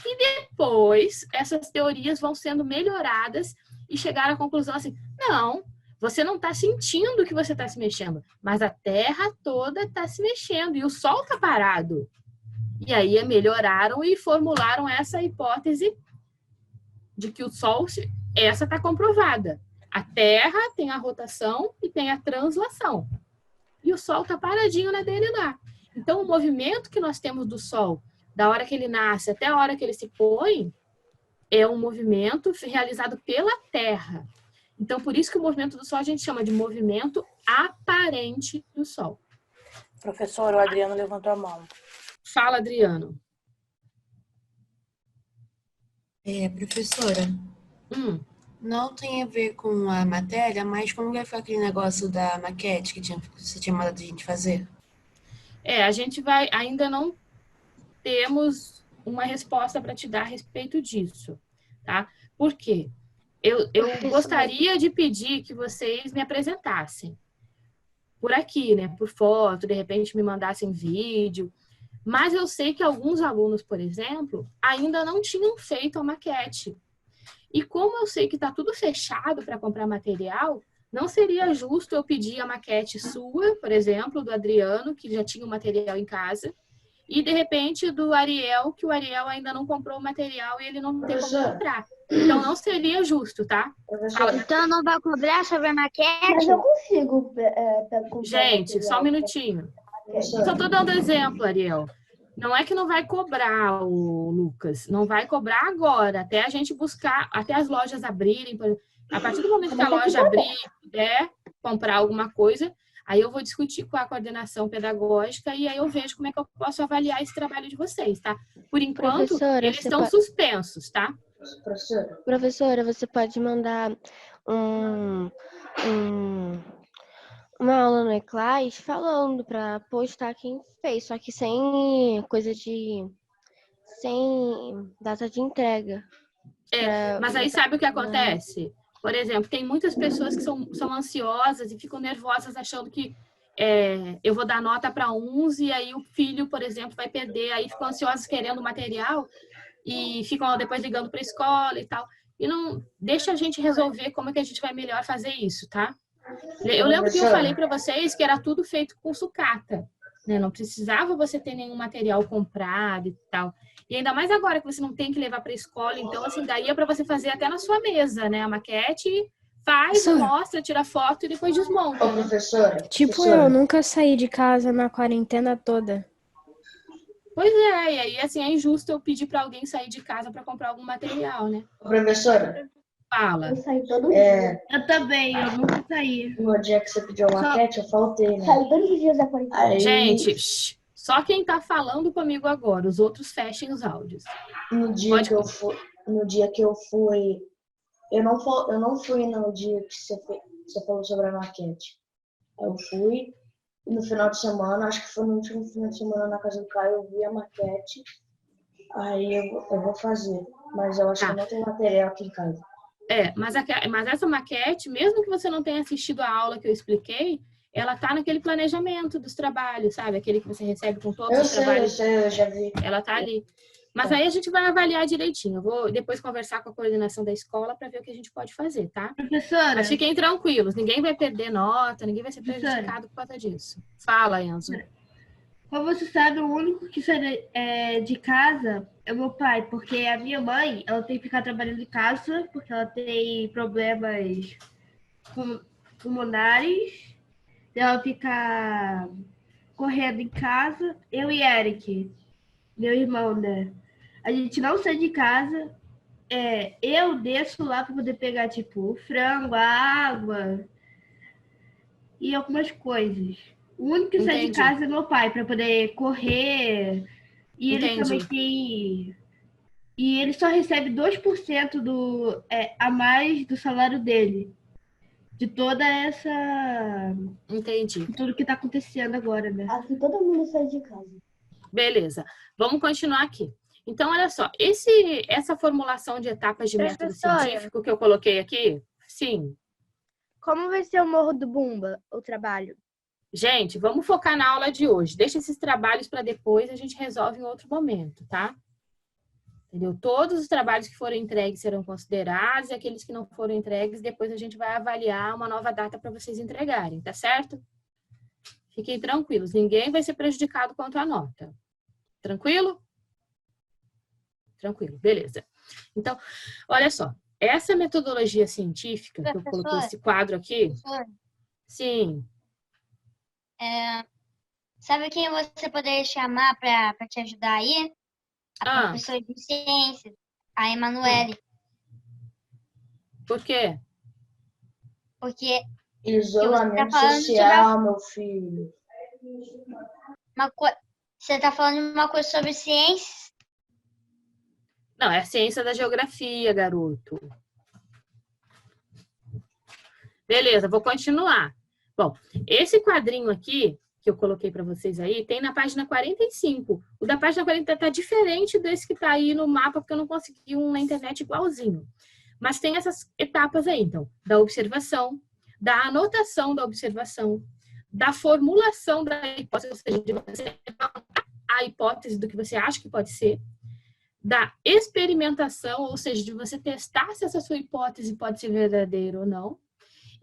E depois, essas teorias vão sendo melhoradas e chegaram à conclusão assim, não, você não está sentindo que você está se mexendo, mas a Terra toda está se mexendo e o Sol está parado. E aí melhoraram e formularam essa hipótese de que o Sol, essa está comprovada. A Terra tem a rotação e tem a translação. E o Sol está paradinho na dele lá. Então, o movimento que nós temos do Sol, da hora que ele nasce até a hora que ele se põe, é um movimento realizado pela Terra. Então, por isso que o movimento do Sol a gente chama de movimento aparente do Sol. Professor, o Adriano levantou a mão. Fala, Adriano. Professora, não tem a ver com a matéria, mas como vai ficar aquele negócio da maquete que você tinha mandado a gente fazer? A gente vai, ainda não temos uma resposta para te dar a respeito disso, tá? Por quê? Eu gostaria de pedir que vocês me apresentassem por aqui, né? Por foto, de repente me mandassem vídeo. Mas eu sei que alguns alunos, por exemplo, ainda não tinham feito a maquete. E como eu sei que está tudo fechado para comprar material, não seria justo eu pedir a maquete sua, por exemplo, do Adriano, que já tinha o material em casa, e de repente do Ariel, que o Ariel ainda não comprou o material e ele não tem como comprar. Então não seria justo, tá? Então não vai cobrar sobre a maquete? Mas eu consigo comprar Gente, material. só um minutinho. Só tô dando exemplo, Ariel. Não é que não vai cobrar, o Lucas. Não vai cobrar agora, até a gente buscar, até as lojas abrirem. A partir do momento que a loja abrir e puder comprar alguma coisa, aí eu vou discutir com a coordenação pedagógica e aí eu vejo como é que eu posso avaliar esse trabalho de vocês, tá? Por enquanto, Professora, eles estão suspensos, tá? Professora, você pode mandar uma aula no E-Class falando para postar quem fez, só que sem data de entrega. Mas aí sabe o que acontece? Por exemplo, tem muitas pessoas que são ansiosas e ficam nervosas achando que eu vou dar nota para uns e aí o filho, por exemplo, vai perder. Aí ficam ansiosos querendo o material e ficam depois ligando para a escola e tal. E não deixa a gente resolver como é que a gente vai melhor fazer isso, tá? Eu lembro que eu falei para vocês que era tudo feito com sucata, né? Não precisava você ter nenhum material comprado e tal. E ainda mais agora que você não tem que levar para a escola, então assim, daria para você fazer até na sua mesa, né? A maquete, faz, mostra, tira foto e depois desmonta, né? Tipo, eu nunca saí de casa na quarentena toda. Pois é, e aí assim, é injusto eu pedir para alguém sair de casa para comprar algum material, né? Professora, Fala. Eu saí todo dia. Eu também, eu nunca saí. No dia que você pediu a maquete, eu faltei, né? Saí todos os dias da quarentena. Aí, Gente, só quem tá falando comigo agora, os outros fechem os áudios. no dia que eu fui, eu não fui no dia que você falou sobre a maquete. Eu fui, e no final de semana, acho que foi no último final de semana na casa do Caio, eu vi a maquete. Aí eu vou fazer, mas eu acho que não tem material aqui em casa. Mas essa maquete, mesmo que você não tenha assistido a aula que eu expliquei, ela tá naquele planejamento dos trabalhos, sabe? Aquele que você recebe com todos os trabalhos. Eu já vi. Ela tá ali. Mas aí a gente vai avaliar direitinho. Eu vou depois conversar com a coordenação da escola para ver o que a gente pode fazer, tá? Professora. Mas fiquem tranquilos, ninguém vai perder nota, ninguém vai ser prejudicado por causa disso. Fala, Enzo. Como você sabe, o único que sai de casa é o meu pai, porque a minha mãe, ela tem que ficar trabalhando em casa, porque ela tem problemas pulmonares, ela fica correndo em casa. Eu e Eric, meu irmão, né? A gente não sai de casa. Eu desço lá para poder pegar, tipo, frango, água e algumas coisas. O único que sai de casa é meu pai, para poder correr. E ele também tem... E ele só recebe 2% a mais do salário dele. De toda essa... Entendi. De tudo que tá acontecendo agora, né? Aqui todo mundo sai de casa. Beleza. Vamos continuar aqui. Então, olha só. Essa formulação de etapas de método científico que eu coloquei aqui, sim. Como vai ser o Morro do Bumba, o trabalho? Gente, vamos focar na aula de hoje. Deixa esses trabalhos para depois, a gente resolve em outro momento, tá? Entendeu? Todos os trabalhos que forem entregues serão considerados e aqueles que não foram entregues, depois a gente vai avaliar uma nova data para vocês entregarem, tá certo? Fiquem tranquilos, ninguém vai ser prejudicado quanto à nota. Tranquilo? Tranquilo, beleza. Então, olha só. Essa metodologia científica, que eu coloquei esse quadro aqui... Sim. Sabe quem você poderia chamar para te ajudar aí? A professora de ciências, a Emanuele. Por quê? Porque isolamento social, meu filho. Você está falando de uma coisa sobre ciências? Não, é a ciência da geografia, garoto. Beleza, vou continuar. Bom, esse quadrinho aqui, que eu coloquei para vocês aí, tem na página 45. O da página 40 tá diferente desse que tá aí no mapa, porque eu não consegui um na internet igualzinho. Mas tem essas etapas aí, então, da observação, da anotação da observação, da formulação da hipótese, ou seja, de você a hipótese do que você acha que pode ser, da experimentação, ou seja, de você testar se essa sua hipótese pode ser verdadeira ou não,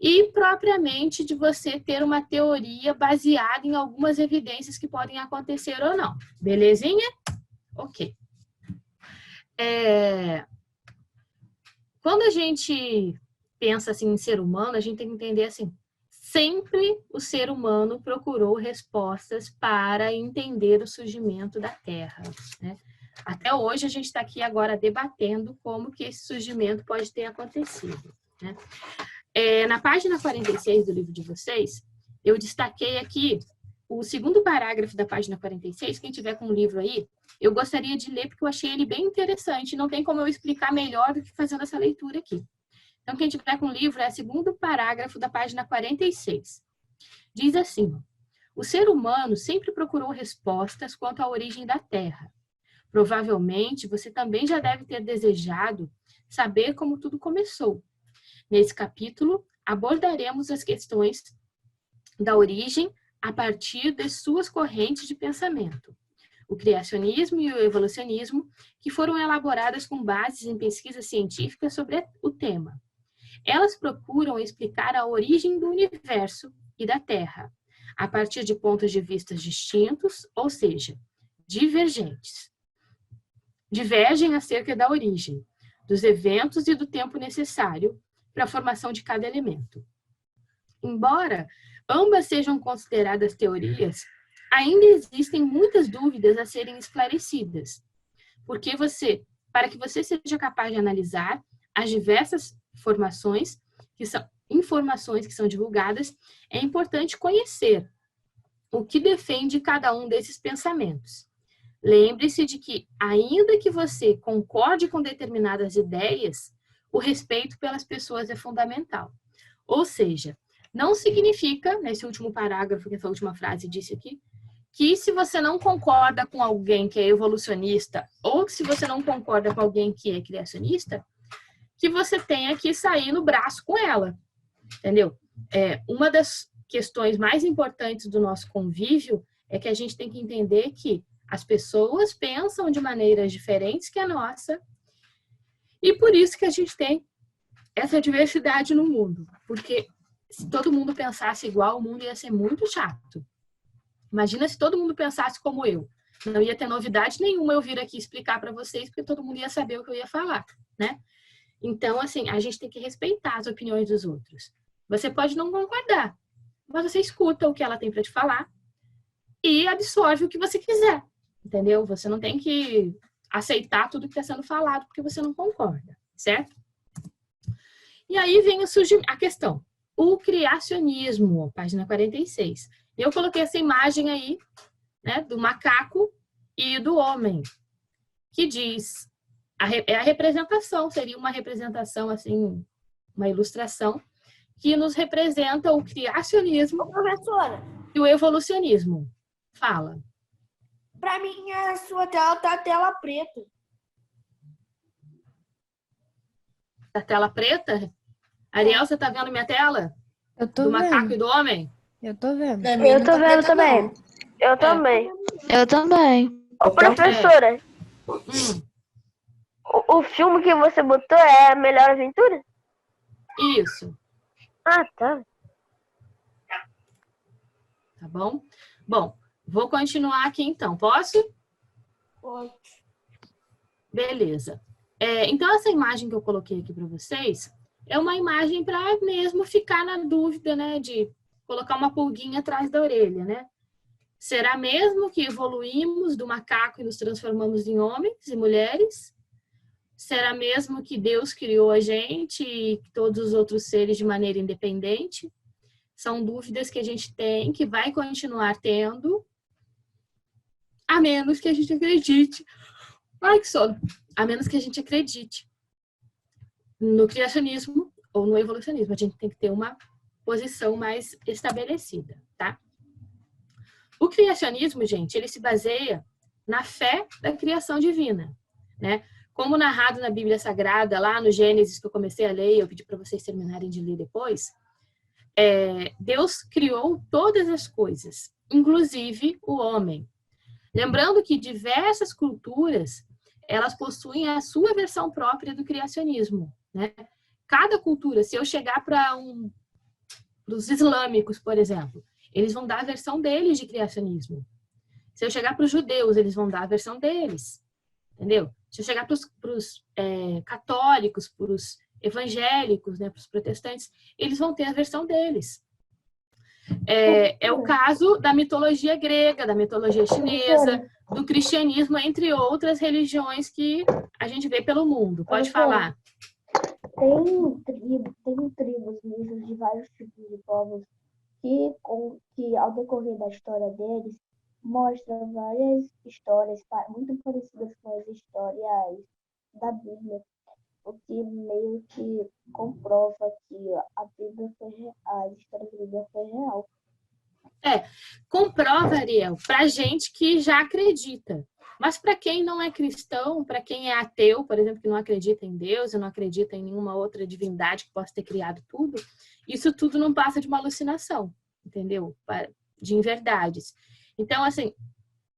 e propriamente de você ter uma teoria baseada em algumas evidências que podem acontecer ou não. Belezinha? Ok. Quando a gente pensa assim, em ser humano, a gente tem que entender assim, sempre o ser humano procurou respostas para entender o surgimento da Terra, né? Até hoje a gente está aqui agora debatendo como que esse surgimento pode ter acontecido, né? Na página 46 do livro de vocês, eu destaquei aqui o segundo parágrafo da página 46. Quem tiver com o livro aí, eu gostaria de ler porque eu achei ele bem interessante. Não tem como eu explicar melhor do que fazendo essa leitura aqui. Então, quem tiver com o livro, é o segundo parágrafo da página 46. Diz assim: o ser humano sempre procurou respostas quanto à origem da Terra. Provavelmente, você também já deve ter desejado saber como tudo começou. Nesse capítulo, abordaremos as questões da origem a partir das suas correntes de pensamento, o criacionismo e o evolucionismo, que foram elaboradas com bases em pesquisas científicas sobre o tema. Elas procuram explicar a origem do universo e da Terra, a partir de pontos de vista distintos, ou seja, divergentes. Divergem acerca da origem, dos eventos e do tempo necessário para a formação de cada elemento. Embora ambas sejam consideradas teorias, ainda existem muitas dúvidas a serem esclarecidas, para que você seja capaz de analisar as diversas informações que são divulgadas, é importante conhecer o que defende cada um desses pensamentos. Lembre-se de que, ainda que você concorde com determinadas ideias, o respeito pelas pessoas é fundamental. Ou seja, não significa, nesse último parágrafo, que essa última frase disse aqui, que se você não concorda com alguém que é evolucionista, ou se você não concorda com alguém que é criacionista, que você tenha que sair no braço com ela, entendeu? Uma das questões mais importantes do nosso convívio é que a gente tem que entender que as pessoas pensam de maneiras diferentes que a nossa, e por isso que a gente tem essa diversidade no mundo, porque se todo mundo pensasse igual, o mundo ia ser muito chato. Imagina se todo mundo pensasse como eu. Não ia ter novidade nenhuma eu vir aqui explicar para vocês, porque todo mundo ia saber o que eu ia falar, né? Então, assim, a gente tem que respeitar as opiniões dos outros. Você pode não concordar, mas você escuta o que ela tem para te falar e absorve o que você quiser, entendeu? Você não tem que aceitar tudo que está sendo falado porque você não concorda, certo? E aí vem a questão. O criacionismo, página 46. Eu coloquei essa imagem aí, né, do macaco e do homem, que diz, é a representação, seria uma representação, assim, uma ilustração, que nos representa o criacionismo e o evolucionismo. Fala. Pra mim, a sua tela tá tela preta. A tela preta? Ariel, você tá vendo minha tela? Eu tô do vendo. macaco e do homem? Eu tô vendo. Eu tô vendo também. Eu também. Eu também. Ô, professora, o filme que você botou é a Melhor Aventura? Isso. Ah, tá. Tá bom? Bom, vou continuar aqui então. Posso? Pode. Beleza. Então, essa imagem que eu coloquei aqui para vocês é uma imagem para mesmo ficar na dúvida, né? De colocar uma pulguinha atrás da orelha, né? Será mesmo que evoluímos do macaco e nos transformamos em homens e mulheres? Será mesmo que Deus criou a gente e todos os outros seres de maneira independente? São dúvidas que a gente tem, que vai continuar tendo, a menos que a gente acredite. Ai, que sono! A menos que a gente acredite no criacionismo ou no evolucionismo. A gente tem que ter uma posição mais estabelecida, tá? O criacionismo, gente, ele se baseia na fé da criação divina, né? Como narrado na Bíblia Sagrada, lá no Gênesis, que eu comecei a ler, eu pedi para vocês terminarem de ler depois, Deus criou todas as coisas, inclusive o homem. Lembrando que diversas culturas, elas possuem a sua versão própria do criacionismo, né? Cada cultura, se eu chegar para os islâmicos, por exemplo, eles vão dar a versão deles de criacionismo. Se eu chegar para os judeus, eles vão dar a versão deles, entendeu? Se eu chegar para os católicos, para os evangélicos, né, para os protestantes, eles vão ter a versão deles. É o caso da mitologia grega, da mitologia chinesa, do cristianismo, entre outras religiões que a gente vê pelo mundo. Pode falar. Tem tribos mesmo de vários tipos de povos que ao decorrer da história deles, mostra várias histórias muito parecidas com as histórias da Bíblia, o que meio que comprova que a história da Bíblia foi real. Comprova, Ariel, pra gente que já acredita. Mas para quem não é cristão, para quem é ateu, por exemplo, que não acredita em Deus, e não acredita em nenhuma outra divindade que possa ter criado tudo, isso tudo não passa de uma alucinação, entendeu? De inverdades. Então, assim,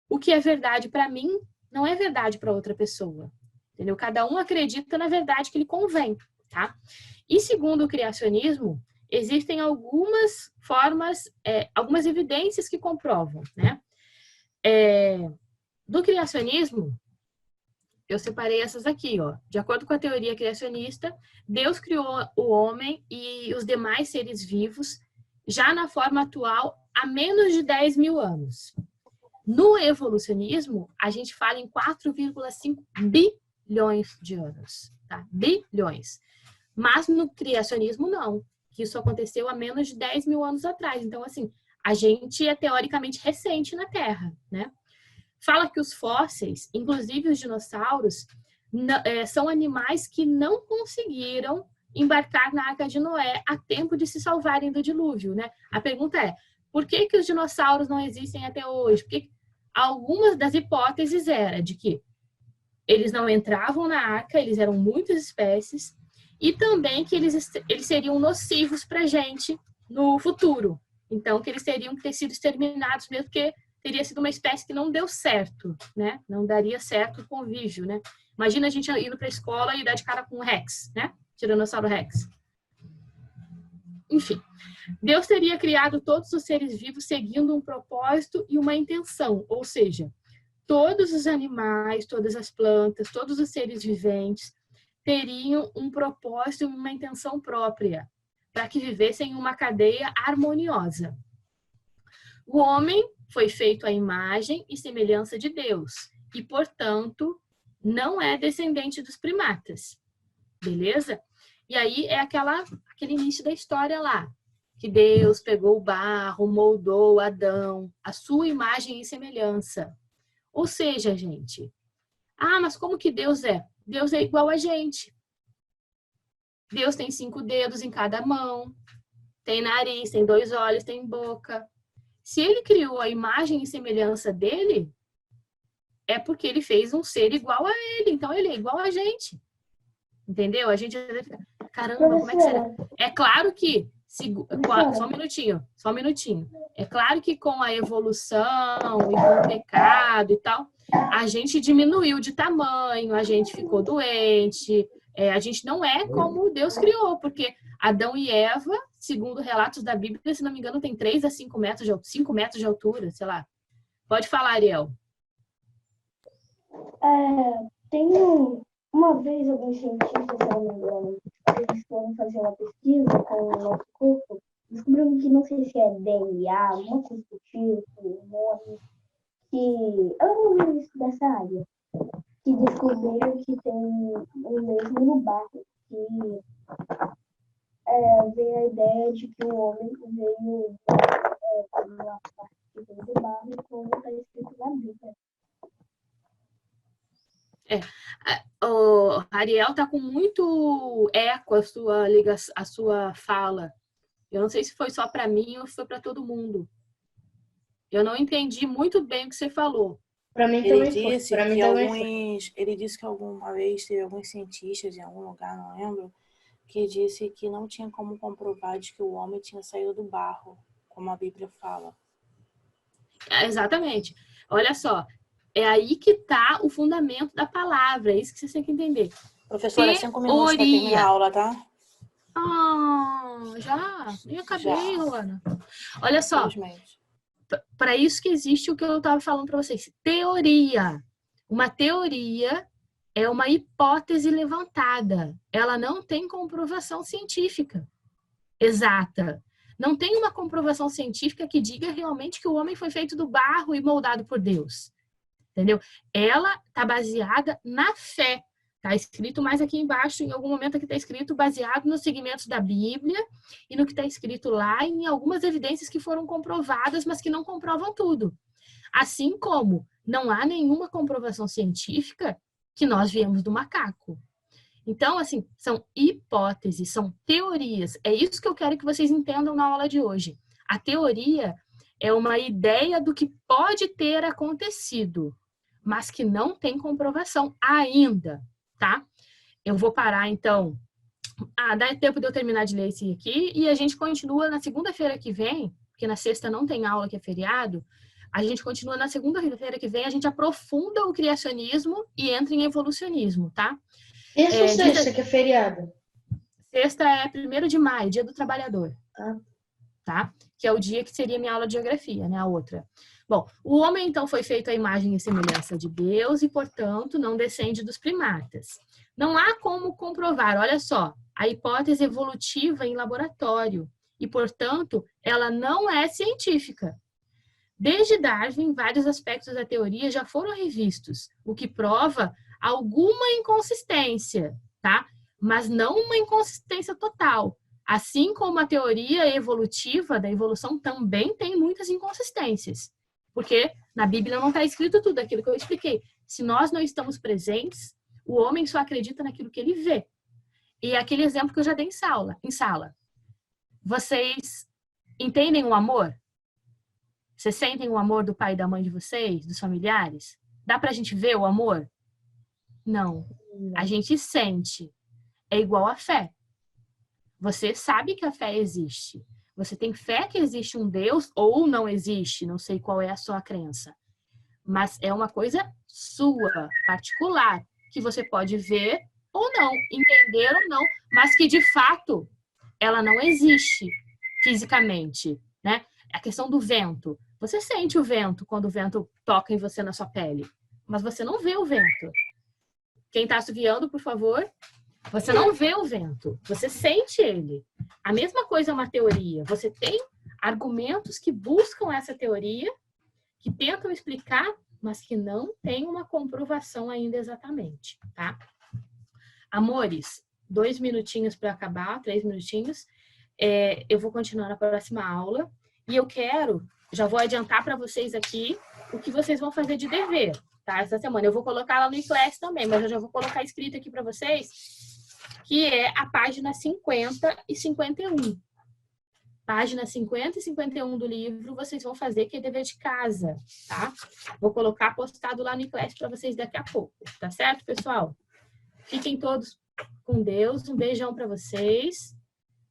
o que é verdade para mim não é verdade para outra pessoa, entendeu? Cada um acredita na verdade que lhe convém, tá? E segundo o criacionismo, existem algumas formas, algumas evidências que comprovam, né? Do criacionismo, eu separei essas aqui, ó. De acordo com a teoria criacionista, Deus criou o homem e os demais seres vivos já na forma atual há menos de 10 mil anos. No evolucionismo, a gente fala em 4,5 bilhões de anos, tá? Bilhões. Mas no criacionismo, não. Que isso aconteceu há menos de 10 mil anos atrás. Então, assim, a gente é teoricamente recente na Terra, né? Fala que os fósseis, inclusive os dinossauros, são animais que não conseguiram embarcar na Arca de Noé a tempo de se salvarem do dilúvio, né? A pergunta é, por que os dinossauros não existem até hoje? Porque algumas das hipóteses era de que eles não entravam na Arca, eles eram muitas espécies, e também que eles seriam nocivos para a gente no futuro. Então, que eles teriam que ter sido exterminados mesmo, porque teria sido uma espécie que não deu certo, né? Não daria certo o convívio, né? Imagina a gente indo para a escola e dar de cara com o Rex, né? Tiranossauro Rex. Enfim, Deus teria criado todos os seres vivos seguindo um propósito e uma intenção, ou seja, todos os animais, todas as plantas, todos os seres viventes teriam um propósito e uma intenção própria, para que vivessem em uma cadeia harmoniosa. O homem foi feito à imagem e semelhança de Deus e, portanto, não é descendente dos primatas. Beleza? E aí é aquele início da história lá, que Deus pegou o barro, moldou Adão, a sua imagem e semelhança. Ou seja, gente, mas como que Deus é? Deus é igual a gente. Deus tem 5 dedos em cada mão, tem nariz, tem 2 olhos, tem boca. Se ele criou a imagem e semelhança dele, é porque ele fez um ser igual a ele. Então, ele é igual a gente. Entendeu? A gente vai ficar, caramba, como é que será? É claro que... Só um minutinho. É claro que com a evolução e com o pecado e tal, a gente diminuiu de tamanho, a gente ficou doente, a gente não é como Deus criou, porque Adão e Eva, segundo relatos da Bíblia, se não me engano, tem 3 a 5 metros de altura, sei lá. Pode falar, Ariel. Uma vez alguns cientistas, se não me engano, eles foram fazer uma pesquisa com o nosso corpo, descobriram que não sei se é DNA, alguma coisa do tipo, nome, que eu não vi isso dessa área, que descobriram que tem o mesmo no barro, que veio a ideia de que o homem veio uma parte que veio do barro, como está escrito na Bíblia. O Ariel tá com muito eco a sua fala. Eu não sei se foi só para mim ou se foi para todo mundo. Eu não entendi muito bem o que você falou. Para mim também foi. Ele disse que alguma vez teve alguns cientistas em algum lugar, não lembro, que disse que não tinha como comprovar de que o homem tinha saído do barro, como a Bíblia fala. Exatamente. Olha só. É aí que está o fundamento da palavra. É isso que vocês têm que entender. Professora, 5 minutos para terminar a aula, tá? Já? Nem acabei, Luana. Olha só. Para isso que existe o que eu estava falando para vocês. Teoria. Uma teoria é uma hipótese levantada. Ela não tem comprovação científica exata. Não tem uma comprovação científica que diga realmente que o homem foi feito do barro e moldado por Deus. Entendeu? Ela está baseada na fé. Está escrito mais aqui embaixo, em algum momento aqui está escrito baseado nos segmentos da Bíblia e no que está escrito lá em algumas evidências que foram comprovadas, mas que não comprovam tudo. Assim como não há nenhuma comprovação científica que nós viemos do macaco. Então, assim, são hipóteses, são teorias. É isso que eu quero que vocês entendam na aula de hoje. A teoria é uma ideia do que pode ter acontecido, mas que não tem comprovação ainda, tá? Eu vou parar, então. Dá tempo de eu terminar de ler esse aqui e a gente continua na segunda-feira que vem, porque na sexta não tem aula, que é feriado. A gente continua na segunda-feira que vem, a gente aprofunda o criacionismo e entra em evolucionismo, tá? Terça ou sexta, que é feriado? Sexta é 1º de maio, Dia do Trabalhador. Tá? Que é o dia que seria minha aula de geografia, né? A outra. Bom, o homem, então, foi feito à imagem e semelhança de Deus e, portanto, não descende dos primatas. Não há como comprovar, olha só, a hipótese evolutiva em laboratório e, portanto, ela não é científica. Desde Darwin, vários aspectos da teoria já foram revistos, o que prova alguma inconsistência, tá? mas não uma inconsistência total. Assim como a teoria evolutiva da evolução também tem muitas inconsistências. Porque na Bíblia não está escrito tudo aquilo que eu expliquei. Se nós não estamos presentes, o homem só acredita naquilo que ele vê. E aquele exemplo que eu já dei em sala. Vocês entendem o amor? Vocês sentem o amor do pai e da mãe de vocês, dos familiares? Dá pra gente ver o amor? Não. A gente sente. É igual a fé. Você sabe que a fé existe. Você tem fé que existe um Deus ou não existe, não sei qual é a sua crença. Mas é uma coisa sua, particular, que você pode ver ou não, entender ou não, mas que de fato ela não existe fisicamente, né? A questão do vento. Você sente o vento quando o vento toca em você na sua pele, mas você não vê o vento. Quem está assoviando, por favor, você não vê o vento, você sente ele. A mesma coisa é uma teoria. Você tem argumentos que buscam essa teoria, que tentam explicar, mas que não tem uma comprovação ainda exatamente, tá? Amores, 2 minutinhos para acabar, 3 minutinhos. Eu vou continuar na próxima aula. E eu já vou adiantar para vocês aqui o que vocês vão fazer de dever, tá? Essa semana. Eu vou colocar lá no e-class também, mas eu já vou colocar escrito aqui para vocês, que é a página 50 e 51. Página 50 e 51 do livro, vocês vão fazer, que é dever de casa, tá? Vou colocar postado lá no e-class para vocês daqui a pouco, tá certo, pessoal? Fiquem todos com Deus. Um beijão para vocês.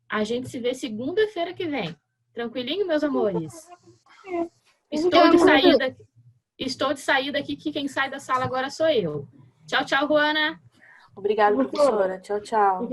A gente se vê segunda-feira que vem. Tranquilinho, meus amores? Estou de saída aqui, que quem sai da sala agora sou eu. Tchau, tchau, Juana. Obrigada, professora. Tchau, tchau.